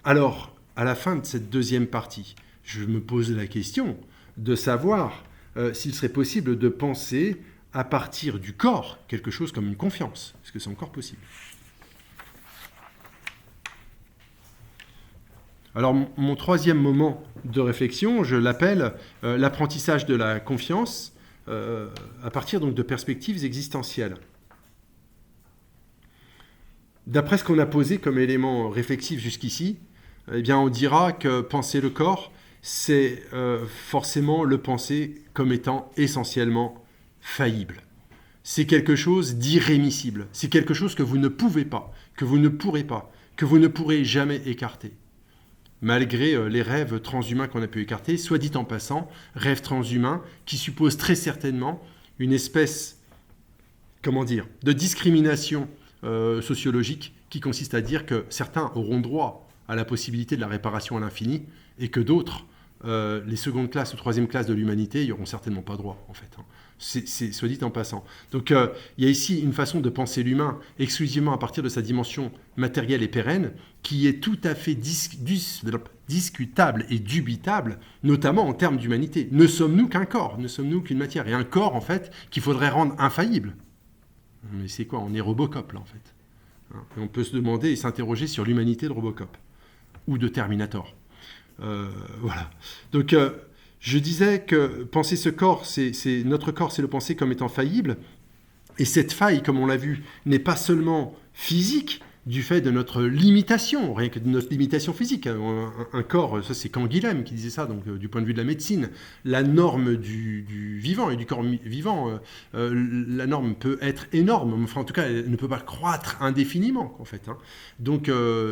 Alors, à la fin de cette deuxième partie, je me pose la question de savoir s'il serait possible de penser à partir du corps quelque chose comme une confiance. Est-ce que c'est encore possible ? Alors, mon troisième moment de réflexion, je l'appelle l'apprentissage de la confiance à partir donc de perspectives existentielles. D'après ce qu'on a posé comme élément réflexif jusqu'ici, eh bien, on dira que penser le corps, c'est forcément le penser comme étant essentiellement faillible. C'est quelque chose d'irrémissible. C'est quelque chose que vous ne pouvez pas, que vous ne pourrez pas, que vous ne pourrez jamais écarter. Malgré les rêves transhumains qu'on a pu écarter, soit dit en passant, rêves transhumains qui supposent très certainement une espèce, de discrimination sociologique qui consiste à dire que certains auront droit à la possibilité de la réparation à l'infini et que d'autres, les secondes classes ou troisième classes de l'humanité, n'y auront certainement pas droit, en fait. C'est soit dit en passant. Donc, il y a ici une façon de penser l'humain exclusivement à partir de sa dimension matérielle et pérenne qui est tout à fait discutable et dubitable, notamment en termes d'humanité. Ne sommes-nous qu'un corps ? Ne sommes-nous qu'une matière ? Et un corps, en fait, qu'il faudrait rendre infaillible. Mais c'est quoi ? On est Robocop, là, en fait. Et on peut se demander et s'interroger sur l'humanité de Robocop ou de Terminator. Voilà. Donc, je disais que penser ce corps, notre corps, c'est le penser comme étant faillible. Et cette faille, comme on l'a vu, n'est pas seulement physique, du fait de notre limitation, rien que de notre limitation physique. Un corps, ça c'est Canguilhem qui disait ça, donc du point de vue de la médecine, la norme du vivant et du corps vivant, la norme peut être énorme, enfin en tout cas elle ne peut pas croître indéfiniment en fait. Donc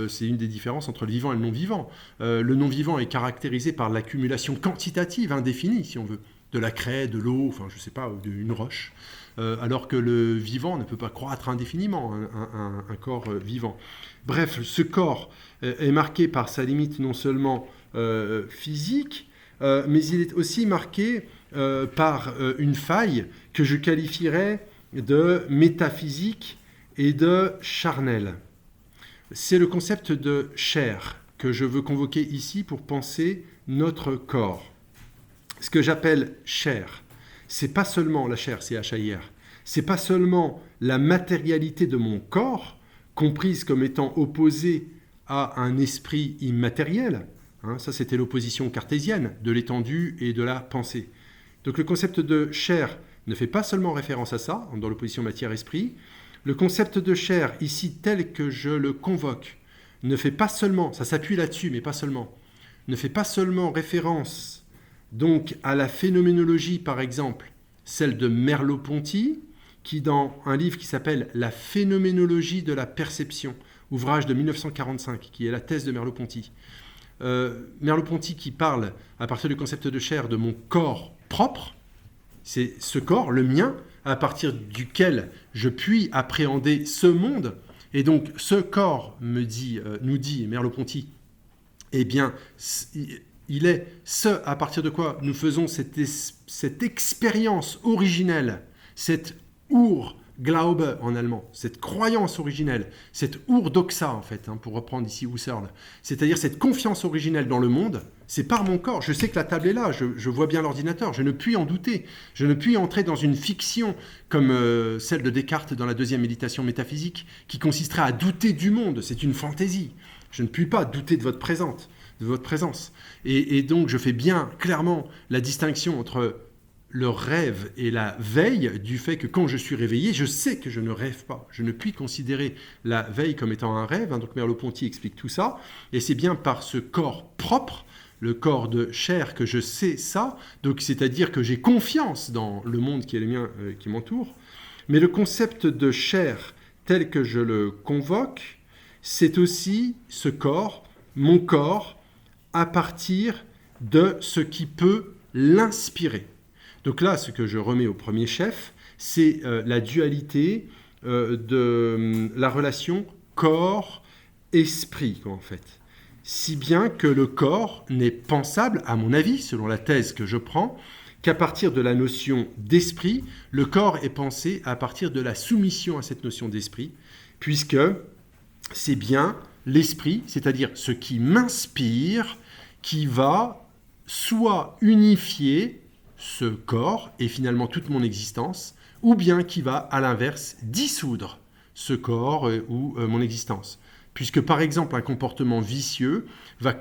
c'est une des différences entre le vivant et le non-vivant. Le non-vivant est caractérisé par l'accumulation quantitative indéfinie, si on veut, de la craie, de l'eau, enfin je sais pas, d'une roche. Alors que le vivant ne peut pas croître indéfiniment, un corps vivant. Bref, ce corps est marqué par sa limite non seulement physique, mais il est aussi marqué par une faille que je qualifierais de métaphysique et de charnelle. C'est le concept de chair que je veux convoquer ici pour penser notre corps. Ce que j'appelle chair, c'est pas seulement la chair, c'est H-A-I-R, c'est pas seulement la matérialité de mon corps, comprise comme étant opposée à un esprit immatériel. Ça, c'était l'opposition cartésienne de l'étendue et de la pensée. Donc le concept de chair ne fait pas seulement référence à ça, dans l'opposition matière-esprit. Le concept de chair, ici tel que je le convoque, ne fait pas seulement, ça s'appuie là-dessus, mais pas seulement, ne fait pas seulement référence donc à la phénoménologie, par exemple, celle de Merleau-Ponty, qui dans un livre qui s'appelle « La phénoménologie de la perception », ouvrage de 1945, qui est la thèse de Merleau-Ponty. Merleau-Ponty qui parle, à partir du concept de chair, de mon corps propre, c'est ce corps, le mien, à partir duquel je puis appréhender ce monde. Et donc, ce corps, nous dit Merleau-Ponty, eh bien, il est ce à partir de quoi nous faisons cette expérience originelle, cette Urglaube en allemand, cette croyance originelle, cette Urdoxa en fait, pour reprendre ici Husserl, c'est-à-dire cette confiance originelle dans le monde, c'est par mon corps. Je sais que la table est là, je vois bien l'ordinateur, je ne puis en douter, je ne puis entrer dans une fiction comme celle de Descartes dans la deuxième méditation métaphysique, qui consisterait à douter du monde, c'est une fantaisie. Je ne puis pas douter de votre présence. Et donc, je fais bien clairement la distinction entre le rêve et la veille du fait que quand je suis réveillé, je sais que je ne rêve pas. Je ne puis considérer la veille comme étant un rêve. Donc, Merleau-Ponty explique tout ça. Et c'est bien par ce corps propre, le corps de chair, que je sais ça. Donc, c'est-à-dire que j'ai confiance dans le monde qui est le mien, qui m'entoure. Mais le concept de chair tel que je le convoque, c'est aussi ce corps, mon corps, à partir de ce qui peut l'inspirer. Donc là, ce que je remets au premier chef, c'est la dualité de la relation corps-esprit, en fait. Si bien que le corps n'est pensable, à mon avis, selon la thèse que je prends, qu'à partir de la notion d'esprit, le corps est pensé à partir de la soumission à cette notion d'esprit, puisque c'est bien l'esprit, c'est-à-dire ce qui m'inspire, qui va soit unifier ce corps et finalement toute mon existence, ou bien qui va, à l'inverse, dissoudre ce corps ou mon existence. Puisque, par exemple, un comportement vicieux va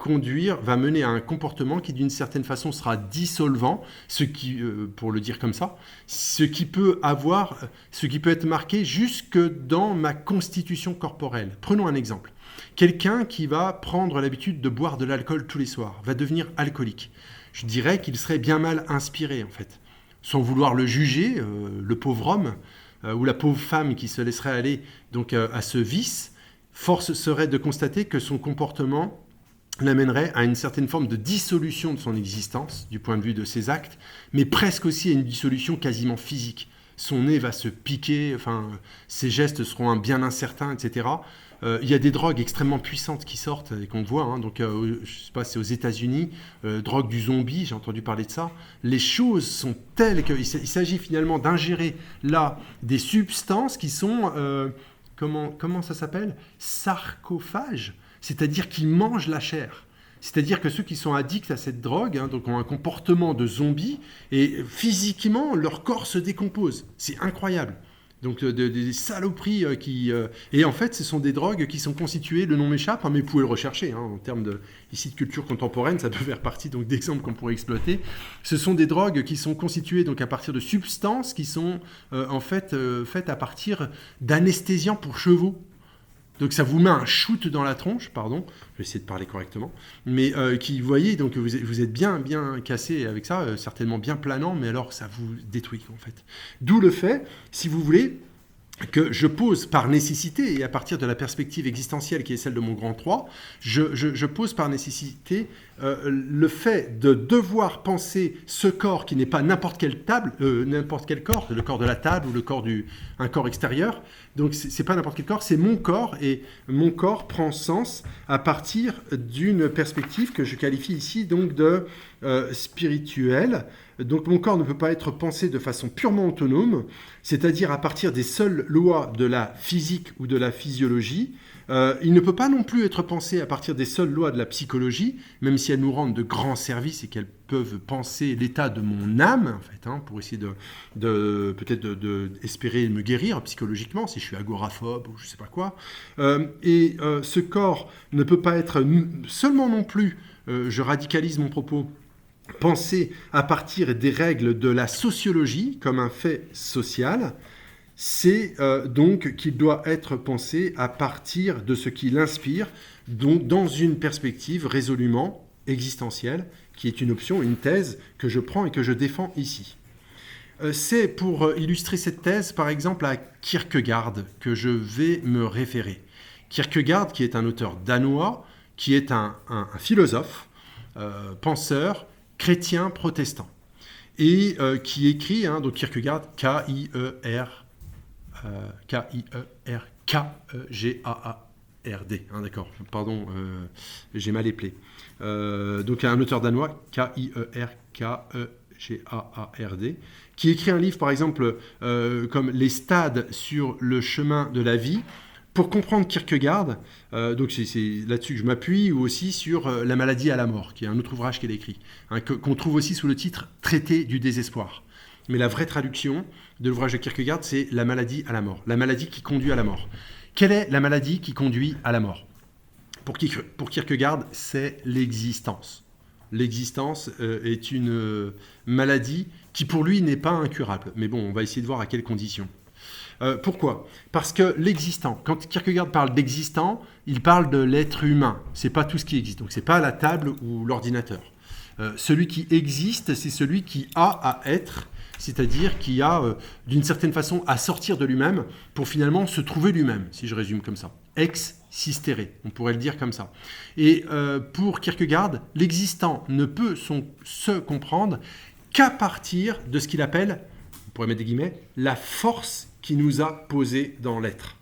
mener à un comportement qui, d'une certaine façon, sera dissolvant, ce qui, pour le dire comme ça, ce qui peut être marqué jusque dans ma constitution corporelle. Prenons un exemple. Quelqu'un qui va prendre l'habitude de boire de l'alcool tous les soirs va devenir alcoolique. Je dirais qu'il serait bien mal inspiré, en fait. Sans vouloir le juger, le pauvre homme ou la pauvre femme qui se laisserait aller donc, à ce vice, force serait de constater que son comportement l'amènerait à une certaine forme de dissolution de son existence, du point de vue de ses actes, mais presque aussi à une dissolution quasiment physique. Son nez va se piquer, ses gestes seront bien incertains, etc. Il y a des drogues extrêmement puissantes qui sortent et qu'on voit. Je ne sais pas, c'est aux États-Unis, drogue du zombie, j'ai entendu parler de ça. Les choses sont telles qu'il s'agit finalement d'ingérer là des substances qui sont... Comment ça s'appelle ? Sarcophages, c'est-à-dire qu'ils mangent la chair. C'est-à-dire que ceux qui sont addicts à cette drogue donc ont un comportement de zombie et physiquement, leur corps se décompose. C'est incroyable. Donc des saloperies Et en fait, ce sont des drogues qui sont constituées, le nom m'échappe, mais vous pouvez le rechercher, en termes de culture contemporaine, ça peut faire partie donc, d'exemples qu'on pourrait exploiter. Ce sont des drogues qui sont constituées donc, à partir de substances qui sont faites à partir d'anesthésiants pour chevaux. Donc ça vous met un shoot dans la tronche, pardon, je vais essayer de parler correctement, mais vous voyez, donc vous êtes bien cassé avec ça, certainement bien planant, mais alors ça vous détruit en fait. D'où le fait, si vous voulez, que je pose par nécessité, et à partir de la perspective existentielle qui est celle de mon grand 3, je pose par nécessité le fait de devoir penser ce corps qui n'est pas n'importe quel corps, le corps de la table ou un corps extérieur. Donc c'est pas n'importe quel corps, c'est mon corps, et mon corps prend sens à partir d'une perspective que je qualifie ici donc de spirituelle. Donc mon corps ne peut pas être pensé de façon purement autonome, c'est-à-dire à partir des seules lois de la physique ou de la physiologie. Il ne peut pas non plus être pensé à partir des seules lois de la psychologie, même si elles nous rendent de grands services et qu'elles peuvent penser l'état de mon âme, en fait, pour essayer peut-être espérer me guérir psychologiquement, si je suis agoraphobe ou je ne sais pas quoi. Ce corps ne peut pas être seulement non plus, je radicalise mon propos, penser à partir des règles de la sociologie comme un fait social, c'est donc qu'il doit être pensé à partir de ce qui l'inspire, donc dans une perspective résolument existentielle, qui est une option, une thèse que je prends et que je défends ici. C'est pour illustrer cette thèse, par exemple, à Kierkegaard que je vais me référer. Kierkegaard, qui est un auteur danois, qui est un philosophe, penseur, chrétien protestant, et qui écrit, donc Kierkegaard, Kierkegaard, d'accord, pardon, j'ai mal éplé. Donc un auteur danois, Kierkegaard, qui écrit un livre, par exemple, comme Les stades sur le chemin de la vie. Pour comprendre Kierkegaard, donc c'est là-dessus que je m'appuie, ou aussi sur La maladie à la mort, qui est un autre ouvrage qu'il a écrit, qu'on trouve aussi sous le titre « Traité du désespoir ». Mais la vraie traduction de l'ouvrage de Kierkegaard, c'est « La maladie à la mort », la maladie qui conduit à la mort. Quelle est la maladie qui conduit à la mort ? Pour Kierkegaard, c'est l'existence. L'existence est une maladie qui, pour lui, n'est pas incurable. Mais bon, on va essayer de voir à quelles conditions. Pourquoi ? Parce que l'existant, quand Kierkegaard parle d'existant, il parle de l'être humain. Ce n'est pas tout ce qui existe. Donc, ce n'est pas la table ou l'ordinateur. Celui qui existe, c'est celui qui a à être, c'est-à-dire qui a, d'une certaine façon, à sortir de lui-même pour finalement se trouver lui-même, si je résume comme ça. Ex sistere, on pourrait le dire comme ça. Et pour Kierkegaard, l'existant ne peut se comprendre qu'à partir de ce qu'il appelle, on pourrait mettre des guillemets, la force qui nous a posé dans l'être.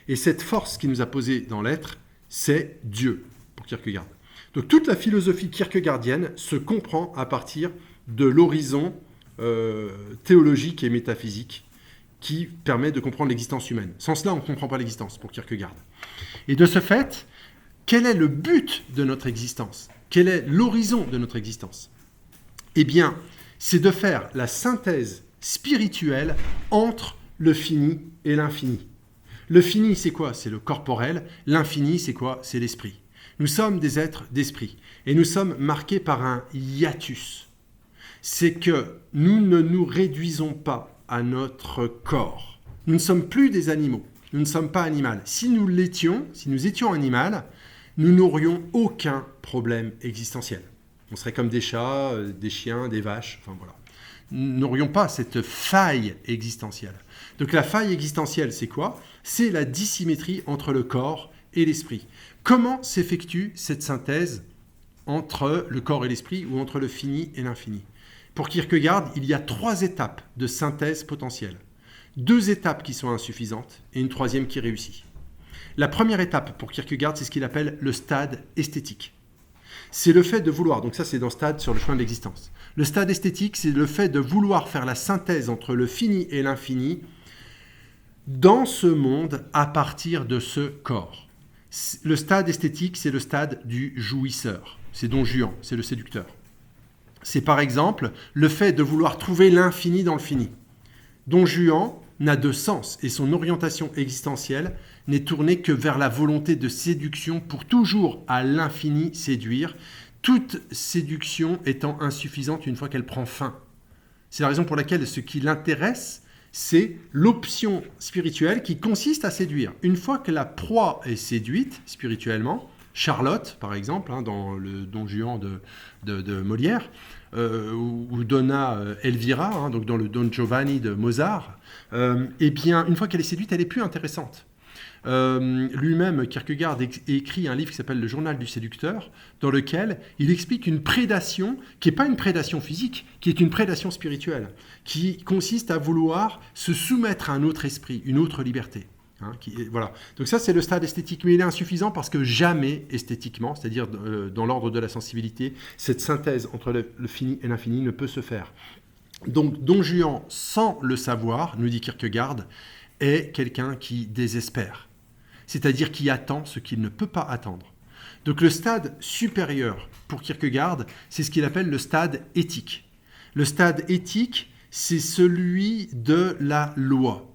Et cette force qui nous a posé dans l'être, c'est Dieu, pour Kierkegaard. Donc toute la philosophie kierkegaardienne se comprend à partir de l'horizon théologique et métaphysique qui permet de comprendre l'existence humaine. Sans cela, on ne comprend pas l'existence, pour Kierkegaard. Et de ce fait, quel est le but de notre existence ? Quel est l'horizon de notre existence ? Eh bien, c'est de faire la synthèse spirituelle entre le fini et l'infini. Le fini, c'est quoi ? C'est le corporel. L'infini, c'est quoi ? C'est l'esprit. Nous sommes des êtres d'esprit. Et nous sommes marqués par un hiatus. C'est que nous ne nous réduisons pas à notre corps. Nous ne sommes plus des animaux. Nous ne sommes pas animaux. Si nous l'étions, si nous étions animal, nous n'aurions aucun problème existentiel. On serait comme des chats, des chiens, des vaches, enfin voilà. Nous n'aurions pas cette faille existentielle. Donc la faille existentielle, c'est quoi ? C'est la dissymétrie entre le corps et l'esprit. Comment s'effectue cette synthèse entre le corps et l'esprit ou entre le fini et l'infini ? Pour Kierkegaard, il y a 3 étapes de synthèse potentielle. 2 étapes qui sont insuffisantes et une 3e qui réussit. La première étape pour Kierkegaard, c'est ce qu'il appelle le stade esthétique. C'est le fait de vouloir, donc ça c'est dans le stade sur le chemin de l'existence. Le stade esthétique, c'est le fait de vouloir faire la synthèse entre le fini et l'infini dans ce monde à partir de ce corps. Le stade esthétique, c'est le stade du jouisseur. C'est Don Juan, c'est le séducteur. C'est par exemple le fait de vouloir trouver l'infini dans le fini. Don Juan n'a de sens et son orientation existentielle n'est tournée que vers la volonté de séduction pour toujours à l'infini séduire, toute séduction étant insuffisante une fois qu'elle prend fin. C'est la raison pour laquelle ce qui l'intéresse, c'est l'option spirituelle qui consiste à séduire. Une fois que la proie est séduite spirituellement, Charlotte, par exemple, dans le Don Juan de Molière, ou Donna Elvira, donc dans le Don Giovanni de Mozart, eh bien, une fois qu'elle est séduite, elle est plus intéressante. Lui-même, Kierkegaard écrit un livre qui s'appelle Le Journal du séducteur, dans lequel il explique une prédation qui n'est pas une prédation physique, qui est une prédation spirituelle, qui consiste à vouloir se soumettre à un autre esprit, une autre liberté. Voilà. Donc ça, c'est le stade esthétique, mais il est insuffisant parce que jamais esthétiquement, c'est-à-dire dans l'ordre de la sensibilité, cette synthèse entre le fini et l'infini ne peut se faire. Donc Don Juan, sans le savoir, nous dit Kierkegaard, est quelqu'un qui désespère, c'est-à-dire qui attend ce qu'il ne peut pas attendre. Donc le stade supérieur pour Kierkegaard, c'est ce qu'il appelle le stade éthique. Le stade éthique, c'est celui de la loi.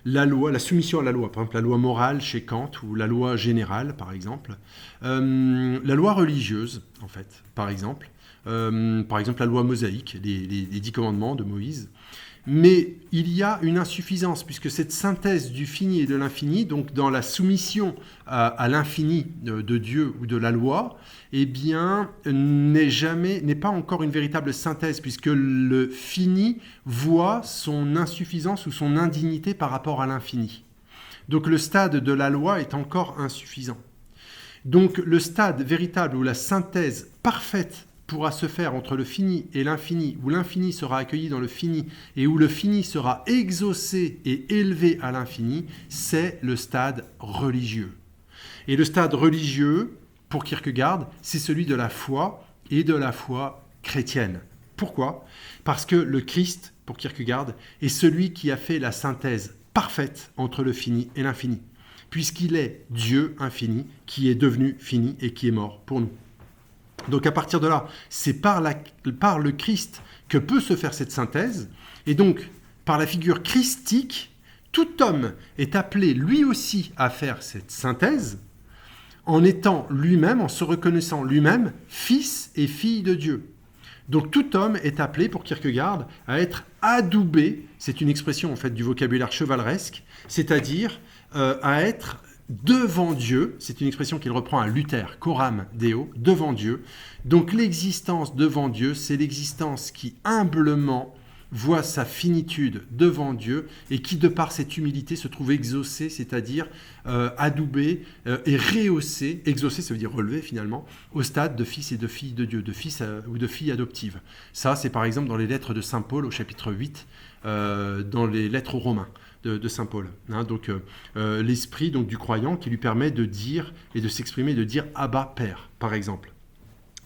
La loi, la soumission à la loi, par exemple la loi morale chez Kant ou la loi générale, par exemple. La loi religieuse, en fait, par exemple la loi mosaïque, les 10 commandements de Moïse. Mais il y a une insuffisance, puisque cette synthèse du fini et de l'infini, donc dans la soumission à l'infini de Dieu ou de la loi, eh bien, n'est pas encore une véritable synthèse, puisque le fini voit son insuffisance ou son indignité par rapport à l'infini. Donc le stade de la loi est encore insuffisant. Donc le stade véritable où la synthèse parfaite pourra se faire entre le fini et l'infini, où l'infini sera accueilli dans le fini et où le fini sera exaucé et élevé à l'infini, c'est le stade religieux. Et le stade religieux, pour Kierkegaard, c'est celui de la foi et de la foi chrétienne. Pourquoi ? Parce que le Christ, pour Kierkegaard, est celui qui a fait la synthèse parfaite entre le fini et l'infini, puisqu'il est Dieu infini qui est devenu fini et qui est mort pour nous. Donc à partir de là, c'est par le Christ que peut se faire cette synthèse, et donc par la figure christique, tout homme est appelé lui aussi à faire cette synthèse, en étant lui-même, en se reconnaissant lui-même, fils et fille de Dieu. Donc tout homme est appelé, pour Kierkegaard, à être adoubé, c'est une expression en fait du vocabulaire chevaleresque, c'est-à-dire à être devant Dieu, c'est une expression qu'il reprend à Luther, coram Deo, devant Dieu. Donc l'existence devant Dieu, c'est l'existence qui humblement voit sa finitude devant Dieu et qui, de par cette humilité, se trouve exaucé, c'est-à-dire adoubé et rehaussé. Exaucé, ça veut dire relevé finalement, au stade de fils et de filles de Dieu, de fils ou de filles adoptives. Ça, c'est par exemple dans les lettres de Saint Paul au chapitre 8, dans les lettres aux Romains de Saint Paul. Donc l'esprit donc, du croyant qui lui permet de dire et de s'exprimer, de dire Abba Père, par exemple.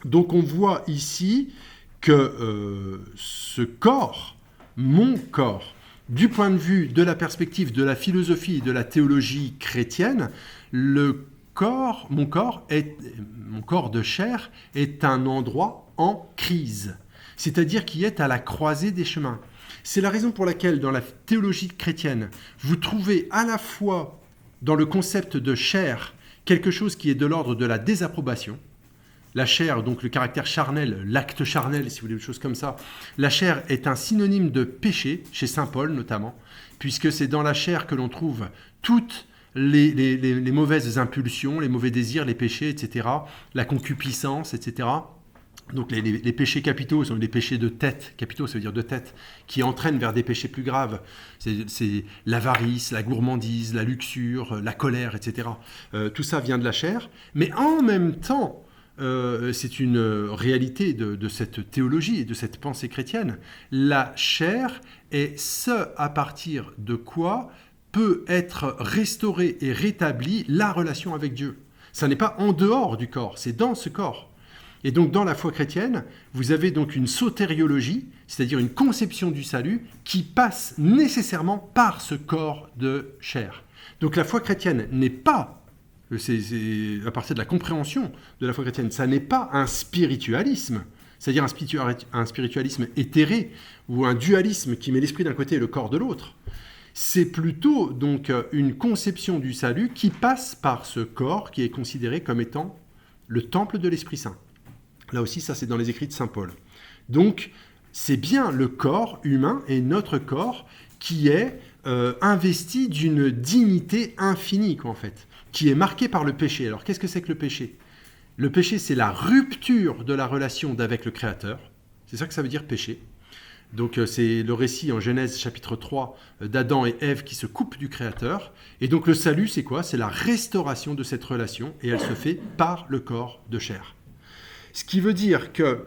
Donc on voit ici que ce corps, mon corps, du point de vue de la perspective de la philosophie et de la théologie chrétienne, mon corps de chair est un endroit en crise, c'est-à-dire qui est à la croisée des chemins. C'est la raison pour laquelle dans la théologie chrétienne, vous trouvez à la fois dans le concept de chair quelque chose qui est de l'ordre de la désapprobation. La chair, donc le caractère charnel, l'acte charnel, si vous voulez, une chose comme ça. La chair est un synonyme de péché, chez saint Paul notamment, puisque c'est dans la chair que l'on trouve toutes les mauvaises impulsions, les mauvais désirs, les péchés, etc., la concupiscence, etc. Donc les péchés capitaux sont des péchés de tête, capitaux ça veut dire de tête, qui entraînent vers des péchés plus graves. C'est l'avarice, la gourmandise, la luxure, la colère, etc. Tout ça vient de la chair, mais en même temps, c'est une réalité de cette théologie et de cette pensée chrétienne. La chair est ce à partir de quoi peut être restaurée et rétablie la relation avec Dieu. Ça n'est pas en dehors du corps, c'est dans ce corps. Et donc dans la foi chrétienne, vous avez donc une sotériologie, c'est-à-dire une conception du salut qui passe nécessairement par ce corps de chair. Donc la foi chrétienne n'est pas, c'est à partir de la compréhension de la foi chrétienne, ça n'est pas un spiritualisme, c'est-à-dire un spiritualisme éthéré ou un dualisme qui met l'esprit d'un côté et le corps de l'autre. C'est plutôt donc une conception du salut qui passe par ce corps qui est considéré comme étant le temple de l'Esprit Saint. Là aussi, ça c'est dans les écrits de saint Paul. Donc, c'est bien le corps humain et notre corps qui est investi d'une dignité infinie, en fait, qui est marqué par le péché. Alors, qu'est-ce que c'est que le péché ? Le péché, c'est la rupture de la relation avec le Créateur. C'est ça que ça veut dire péché. Donc, c'est le récit en Genèse chapitre 3 d'Adam et Ève qui se coupent du Créateur. Et donc, le salut, c'est quoi ? C'est la restauration de cette relation et elle se fait par le corps de chair. Ce qui veut dire qu'il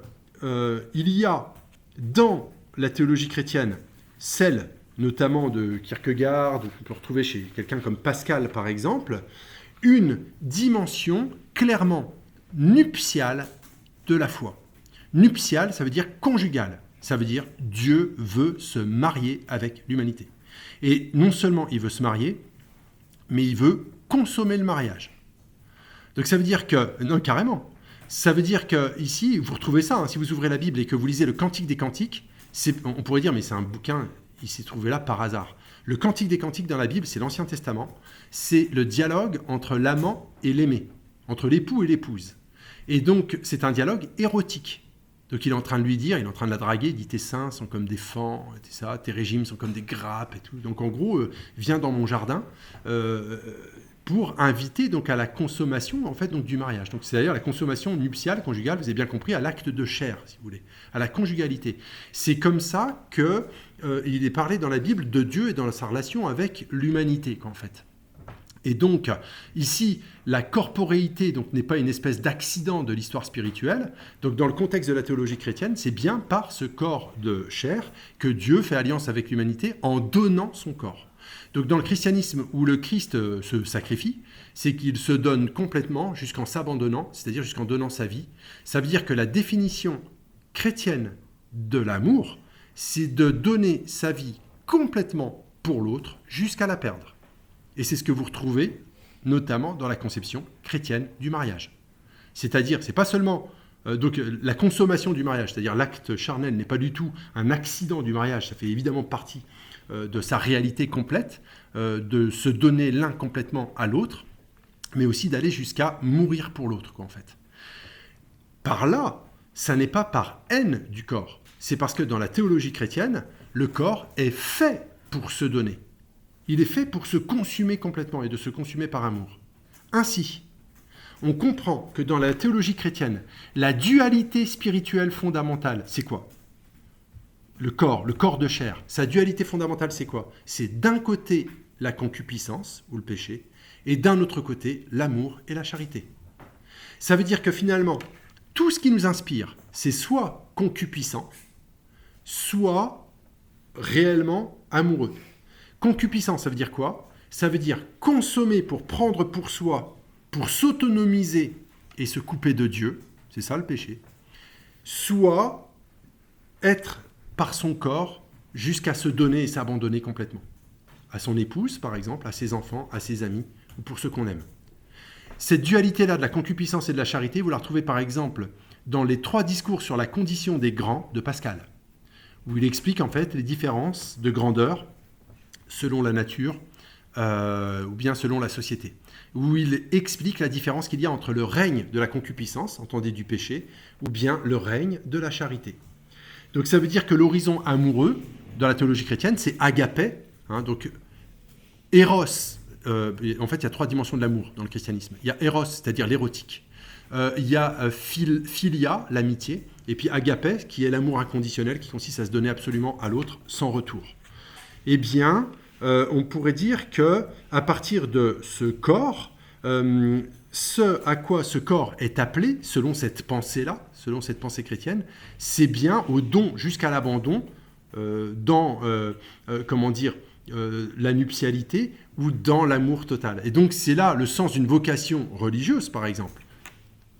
y a dans la théologie chrétienne, celle notamment de Kierkegaard, qu'on peut retrouver chez quelqu'un comme Pascal par exemple, une dimension clairement nuptiale de la foi. Nuptiale, ça veut dire conjugale, ça veut dire Dieu veut se marier avec l'humanité. Et non seulement il veut se marier, mais il veut consommer le mariage. Donc ça veut dire que, non carrément, ça veut dire qu'ici, vous retrouvez ça, si vous ouvrez la Bible et que vous lisez le Cantique des Cantiques, on pourrait dire, mais c'est un bouquin, il s'est trouvé là par hasard. Le Cantique des Cantiques dans la Bible, c'est l'Ancien Testament, c'est le dialogue entre l'amant et l'aimé, entre l'époux et l'épouse. Et donc, c'est un dialogue érotique. Donc, il est en train de lui dire, il est en train de la draguer, il dit « tes seins sont comme des fans, tes régimes sont comme des grappes, et tout. » Donc, en gros, viens dans mon jardin, pour inviter donc à la consommation en fait donc du mariage. Donc c'est d'ailleurs la consommation nuptiale, conjugale, vous avez bien compris, à l'acte de chair, si vous voulez, à la conjugalité. C'est comme ça que il est parlé dans la Bible de Dieu et dans sa relation avec l'humanité, en fait. Et donc ici, la corporéité donc n'est pas une espèce d'accident de l'histoire spirituelle. Donc dans le contexte de la théologie chrétienne, c'est bien par ce corps de chair que Dieu fait alliance avec l'humanité en donnant son corps. Donc dans le christianisme où le Christ se sacrifie, c'est qu'il se donne complètement jusqu'en s'abandonnant, c'est-à-dire jusqu'en donnant sa vie. Ça veut dire que la définition chrétienne de l'amour, c'est de donner sa vie complètement pour l'autre jusqu'à la perdre. Et c'est ce que vous retrouvez notamment dans la conception chrétienne du mariage. C'est-à-dire, c'est pas seulement donc la consommation du mariage, c'est-à-dire l'acte charnel n'est pas du tout un accident du mariage, ça fait évidemment partie de sa réalité complète, de se donner l'un complètement à l'autre, mais aussi d'aller jusqu'à mourir pour l'autre, en fait. Par là, ça n'est pas par haine du corps, c'est parce que dans la théologie chrétienne, le corps est fait pour se donner. Il est fait pour se consumer complètement et de se consumer par amour. Ainsi, on comprend que dans la théologie chrétienne, la dualité spirituelle fondamentale, c'est quoi ? le corps de chair. Sa dualité fondamentale, c'est quoi? C'est d'un côté la concupiscence ou le péché, et d'un autre côté l'amour et la charité. Ça veut dire que finalement, tout ce qui nous inspire, c'est soit concupiscent, soit réellement amoureux. Concupiscent, ça veut dire quoi? Ça veut dire consommer pour prendre pour soi, pour s'autonomiser et se couper de Dieu, c'est ça le péché. Soit être par son corps jusqu'à se donner et s'abandonner complètement. À son épouse, par exemple, à ses enfants, à ses amis, ou pour ceux qu'on aime. Cette dualité-là de la concupiscence et de la charité, vous la retrouvez par exemple dans les 3 discours sur la condition des grands de Pascal, où il explique en fait les différences de grandeur selon la nature ou bien selon la société, où il explique la différence qu'il y a entre le règne de la concupiscence, entendez du péché, ou bien le règne de la charité. Donc ça veut dire que l'horizon amoureux dans la théologie chrétienne, c'est agapé, donc Eros. En fait, il y a 3 dimensions de l'amour dans le christianisme. Il y a Eros, c'est-à-dire l'érotique. Il y a Philia, l'amitié. Et puis Agapé, qui est l'amour inconditionnel, qui consiste à se donner absolument à l'autre sans retour. Eh bien, on pourrait dire qu'à partir de ce corps, ce à quoi ce corps est appelé, selon cette pensée-là, selon cette pensée chrétienne, c'est bien au don jusqu'à l'abandon, dans, la nuptialité ou dans l'amour total. Et donc c'est là le sens d'une vocation religieuse, par exemple.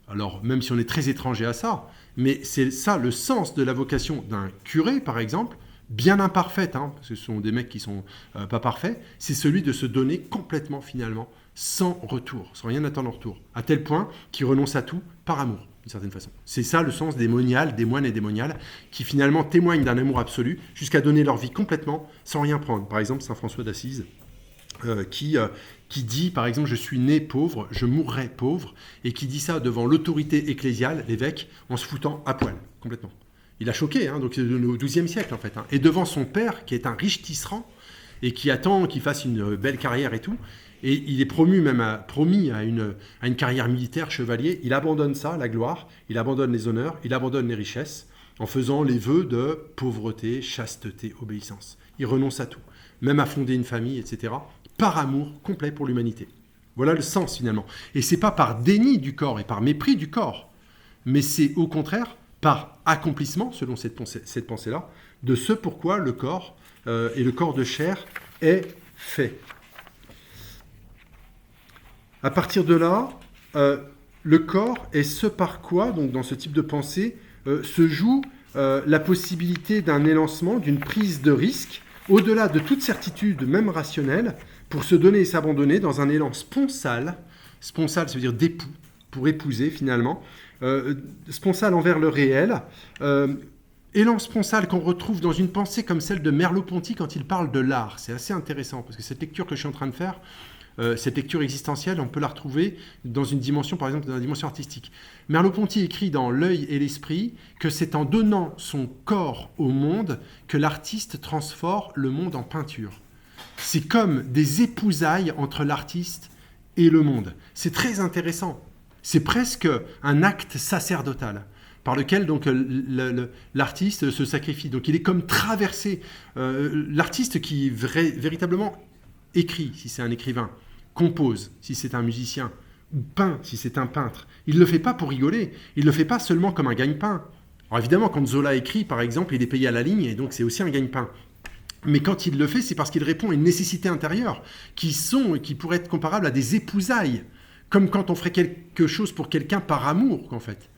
Alors, même si on est très étranger à ça, mais c'est ça le sens de la vocation d'un curé, par exemple, bien imparfaite, parce que ce sont des mecs qui sont pas parfaits, c'est celui de se donner complètement, finalement, sans retour, sans rien attendre en retour, à tel point qu'il renonce à tout par amour, d'une certaine façon. C'est ça le sens des moniales, des moines et des moniales, qui finalement témoignent d'un amour absolu, jusqu'à donner leur vie complètement, sans rien prendre. Par exemple, saint François d'Assise, qui dit, par exemple, « Je suis né pauvre, je mourrai pauvre », et qui dit ça devant l'autorité ecclésiale, l'évêque, en se foutant à poil, complètement. Il a choqué, donc c'est au XIIe siècle, en fait. Et devant son père, qui est un riche tisserand, et qui attend qu'il fasse une belle carrière et tout, et il est promis à une carrière militaire, chevalier, il abandonne ça, la gloire, il abandonne les honneurs, il abandonne les richesses, en faisant les vœux de pauvreté, chasteté, obéissance. Il renonce à tout, même à fonder une famille, etc., par amour complet pour l'humanité. Voilà le sens, finalement. Et c'est pas par déni du corps et par mépris du corps, mais c'est au contraire par accomplissement, selon cette pensée-là, de ce pourquoi le corps et le corps de chair est fait. À partir de là, le corps est ce par quoi, donc dans ce type de pensée, se joue la possibilité d'un élancement, d'une prise de risque, au-delà de toute certitude, même rationnelle, pour se donner et s'abandonner dans un élan sponsal. Sponsal, ça veut dire d'époux, pour épouser finalement. Sponsal envers le réel. Élan sponsal qu'on retrouve dans une pensée comme celle de Merleau-Ponty quand il parle de l'art. C'est assez intéressant, parce que cette lecture que je suis en train de faire, cette lecture existentielle, on peut la retrouver dans une dimension, par exemple, dans la dimension artistique. Merleau-Ponty écrit dans L'œil et l'esprit que c'est en donnant son corps au monde que l'artiste transforme le monde en peinture. C'est comme des épousailles entre l'artiste et le monde. C'est très intéressant. C'est presque un acte sacerdotal par lequel donc l'artiste se sacrifie. Donc il est comme traversé. L'artiste qui véritablement écrit, si c'est un écrivain, compose, si c'est un musicien, ou peint, si c'est un peintre. Il ne le fait pas pour rigoler. Il ne le fait pas seulement comme un gagne-pain. Alors évidemment, quand Zola écrit, par exemple, il est payé à la ligne, et donc c'est aussi un gagne-pain. Mais quand il le fait, c'est parce qu'il répond à une nécessité intérieure, qui pourrait être comparable à des épousailles, comme quand on ferait quelque chose pour quelqu'un par amour, en fait.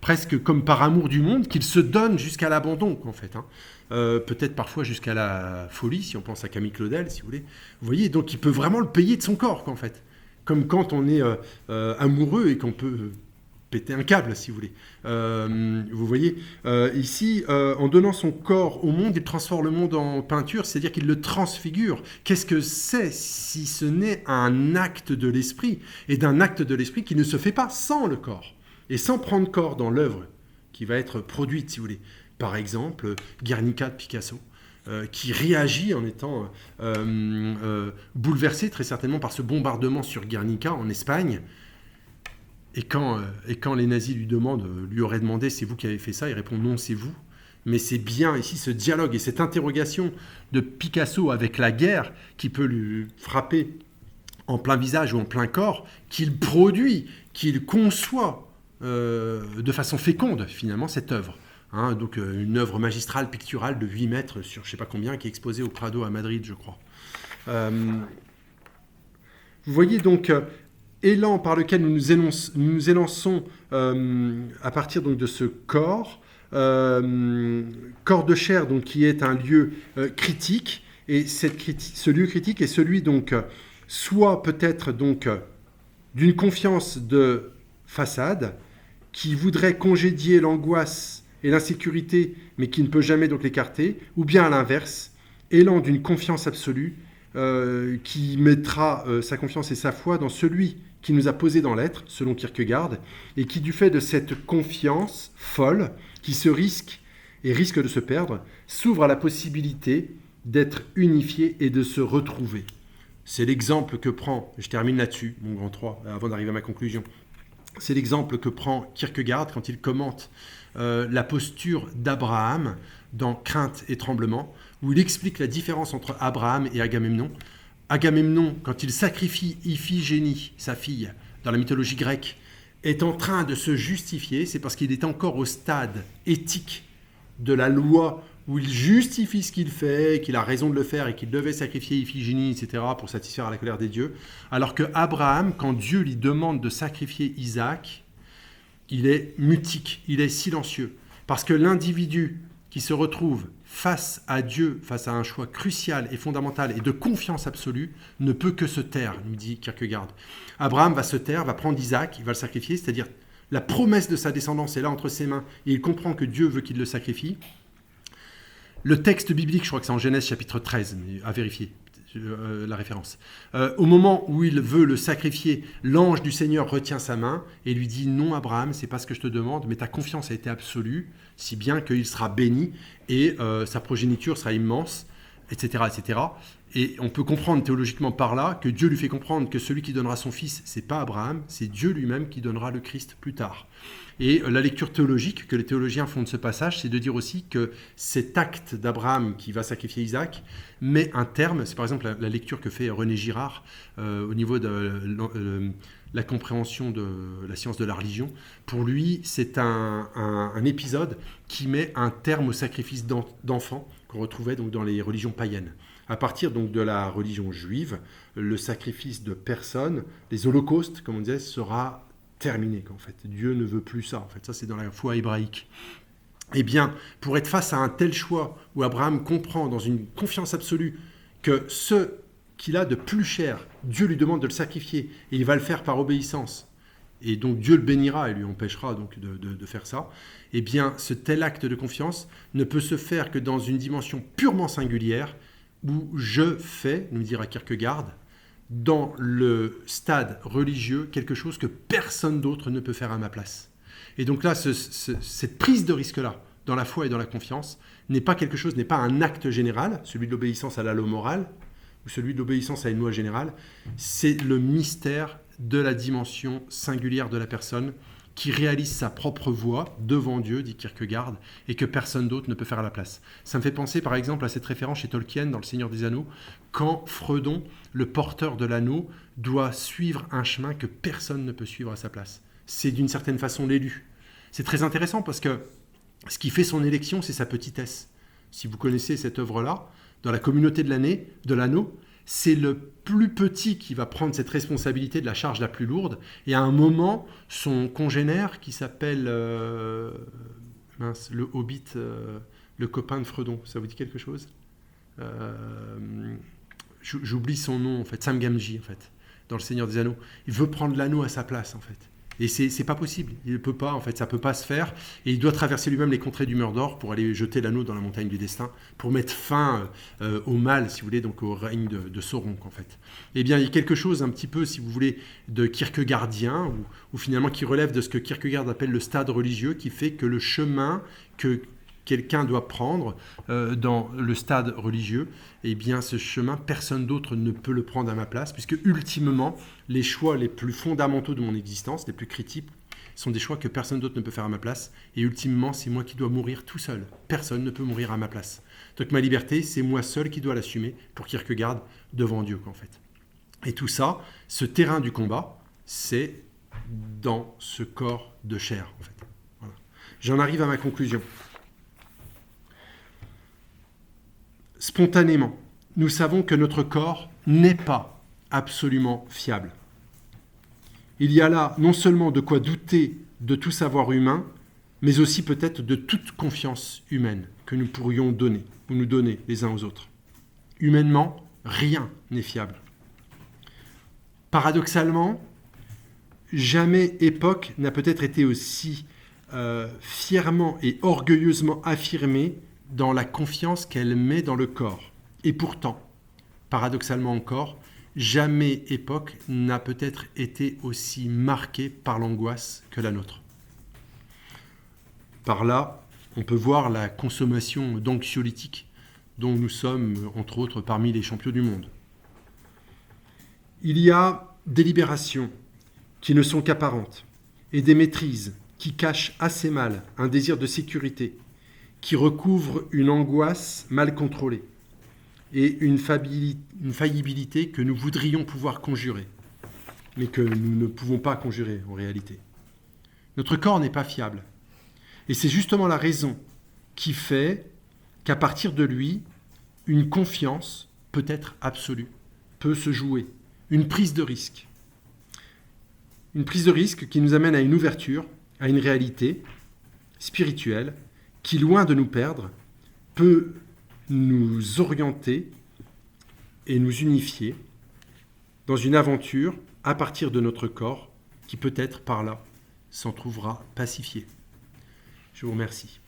Presque comme par amour du monde, qu'il se donne jusqu'à l'abandon, en fait. Peut-être parfois jusqu'à la folie, si on pense à Camille Claudel, si vous voulez. Vous voyez, donc il peut vraiment le payer de son corps, en fait. Comme quand on est amoureux et qu'on peut péter un câble, si vous voulez. Vous voyez, ici, en donnant son corps au monde, il transforme le monde en peinture, c'est-à-dire qu'il le transfigure. Qu'est-ce que c'est si ce n'est un acte de l'esprit, et d'un acte de l'esprit qui ne se fait pas sans le corps, et sans prendre corps dans l'œuvre qui va être produite, si vous voulez. Par exemple, Guernica de Picasso, qui réagit en étant bouleversé très certainement par ce bombardement sur Guernica en Espagne. Et quand les nazis lui auraient demandé « c'est vous qui avez fait ça ?» il répond « non, c'est vous ». Mais c'est bien ici ce dialogue et cette interrogation de Picasso avec la guerre qui peut lui frapper en plein visage ou en plein corps, qu'il produit, qu'il conçoit de façon féconde finalement cette œuvre. Donc une œuvre magistrale, picturale de 8 mètres sur je ne sais pas combien, qui est exposée au Prado à Madrid, je crois. Vous voyez donc élan par lequel nous nous élançons à partir donc, de ce corps, corps de chair donc, qui est un lieu critique, et ce lieu critique est celui donc soit peut-être donc d'une confiance de façade qui voudrait congédier l'angoisse et l'insécurité, mais qui ne peut jamais donc l'écarter, ou bien à l'inverse, élan d'une confiance absolue qui mettra sa confiance et sa foi dans celui qui nous a posé dans l'être, selon Kierkegaard, et qui, du fait de cette confiance folle, qui se risque et risque de se perdre, s'ouvre à la possibilité d'être unifié et de se retrouver. C'est l'exemple que prend, je termine là-dessus, mon grand 3, avant d'arriver à ma conclusion, c'est l'exemple que prend Kierkegaard quand il commente la posture d'Abraham dans Crainte et Tremblement, où il explique la différence entre Abraham et Agamemnon. Agamemnon, quand il sacrifie Iphigénie, sa fille, dans la mythologie grecque, est en train de se justifier, c'est parce qu'il est encore au stade éthique de la loi où il justifie ce qu'il fait, qu'il a raison de le faire et qu'il devait sacrifier Iphigénie, etc., pour satisfaire à la colère des dieux. Alors que Abraham, quand Dieu lui demande de sacrifier Isaac, il est mutique, il est silencieux. Parce que l'individu qui se retrouve face à Dieu, face à un choix crucial et fondamental et de confiance absolue, ne peut que se taire, nous dit Kierkegaard. Abraham va se taire, va prendre Isaac, il va le sacrifier, c'est-à-dire la promesse de sa descendance est là entre ses mains et il comprend que Dieu veut qu'il le sacrifie. Le texte biblique, je crois que c'est en Genèse chapitre 13, mais à vérifier la référence. Au moment où il veut le sacrifier, l'ange du Seigneur retient sa main et lui dit « Non, Abraham, c'est pas ce que je te demande, mais ta confiance a été absolue, si bien qu'il sera béni et sa progéniture sera immense, etc., etc. » Et on peut comprendre théologiquement par là que Dieu lui fait comprendre que celui qui donnera son fils, c'est pas Abraham, c'est Dieu lui-même qui donnera le Christ plus tard. Et la lecture théologique que les théologiens font de ce passage, c'est de dire aussi que cet acte d'Abraham qui va sacrifier Isaac met un terme, c'est par exemple la lecture que fait René Girard au niveau de la compréhension de la science de la religion. Pour lui, c'est un épisode qui met un terme au sacrifice d'enfants qu'on retrouvait donc dans les religions païennes. À partir donc de la religion juive, le sacrifice de personnes, les holocaustes, comme on disait, sera terminé. En fait, Dieu ne veut plus ça. En fait, ça c'est dans la foi hébraïque. Eh bien, pour être face à un tel choix où Abraham comprend dans une confiance absolue que ce qu'il a de plus cher, Dieu lui demande de le sacrifier et il va le faire par obéissance. Et donc Dieu le bénira et lui empêchera donc de faire ça. Eh bien, ce tel acte de confiance ne peut se faire que dans une dimension purement singulière où je fais, nous dira Kierkegaard, dans le stade religieux, quelque chose que personne d'autre ne peut faire à ma place. Et donc là, cette prise de risque-là, dans la foi et dans la confiance, n'est pas quelque chose, n'est pas un acte général, celui de l'obéissance à la loi morale, ou celui de l'obéissance à une loi générale, c'est le mystère de la dimension singulière de la personne qui réalise sa propre voie devant Dieu, dit Kierkegaard, et que personne d'autre ne peut faire à la place. Ça me fait penser par exemple à cette référence chez Tolkien dans Le Seigneur des Anneaux, quand Fredon, le porteur de l'anneau, doit suivre un chemin que personne ne peut suivre à sa place. C'est d'une certaine façon l'élu. C'est très intéressant parce que ce qui fait son élection, c'est sa petitesse. Si vous connaissez cette œuvre-là, dans la communauté de l'anneau, c'est le plus petit qui va prendre cette responsabilité de la charge la plus lourde. Et à un moment, son congénère, qui s'appelle le Hobbit, le copain de Fredon, ça vous dit quelque chose ? J'oublie son nom, en fait, Sam Gamgee, en fait, dans Le Seigneur des Anneaux. Il veut prendre l'anneau à sa place, en fait. Et c'est pas possible, il ne peut pas, en fait, ça ne peut pas se faire. Et il doit traverser lui-même les contrées du Mordor pour aller jeter l'anneau dans la montagne du destin, pour mettre fin au mal, si vous voulez, donc au règne de Sauron, en fait. Eh bien, il y a quelque chose un petit peu, si vous voulez, de kierkegaardien, ou finalement qui relève de ce que Kierkegaard appelle le stade religieux, qui fait que le chemin que quelqu'un doit prendre dans le stade religieux, eh bien ce chemin, personne d'autre ne peut le prendre à ma place, puisque ultimement, les choix les plus fondamentaux de mon existence, les plus critiques, Ce sont des choix que personne d'autre ne peut faire à ma place. Et ultimement, c'est moi qui dois mourir tout seul. Personne ne peut mourir à ma place. Donc ma liberté, c'est moi seul qui dois l'assumer pour Kierkegaard devant Dieu, en fait. Et tout ça, ce terrain du combat, c'est dans ce corps de chair, en fait. Voilà. J'en arrive à ma conclusion. Spontanément, nous savons que notre corps n'est pas absolument fiable. Il y a là non seulement de quoi douter de tout savoir humain, mais aussi peut-être de toute confiance humaine que nous pourrions donner, ou nous donner les uns aux autres. Humainement, rien n'est fiable. Paradoxalement, jamais époque n'a peut-être été aussi fièrement et orgueilleusement affirmée dans la confiance qu'elle met dans le corps. Et pourtant, paradoxalement encore, jamais époque n'a peut-être été aussi marquée par l'angoisse que la nôtre. Par là, on peut voir la consommation d'anxiolytiques dont nous sommes, entre autres, parmi les champions du monde. Il y a des libérations qui ne sont qu'apparentes et des maîtrises qui cachent assez mal un désir de sécurité, qui recouvre une angoisse mal contrôlée et une faillibilité que nous voudrions pouvoir conjurer, mais que nous ne pouvons pas conjurer en réalité. Notre corps n'est pas fiable. Et c'est justement la raison qui fait qu'à partir de lui, une confiance peut être absolue, peut se jouer, une prise de risque. Une prise de risque qui nous amène à une ouverture, à une réalité spirituelle, qui, loin de nous perdre, peut nous orienter et nous unifier dans une aventure à partir de notre corps qui peut-être par là s'en trouvera pacifié. Je vous remercie.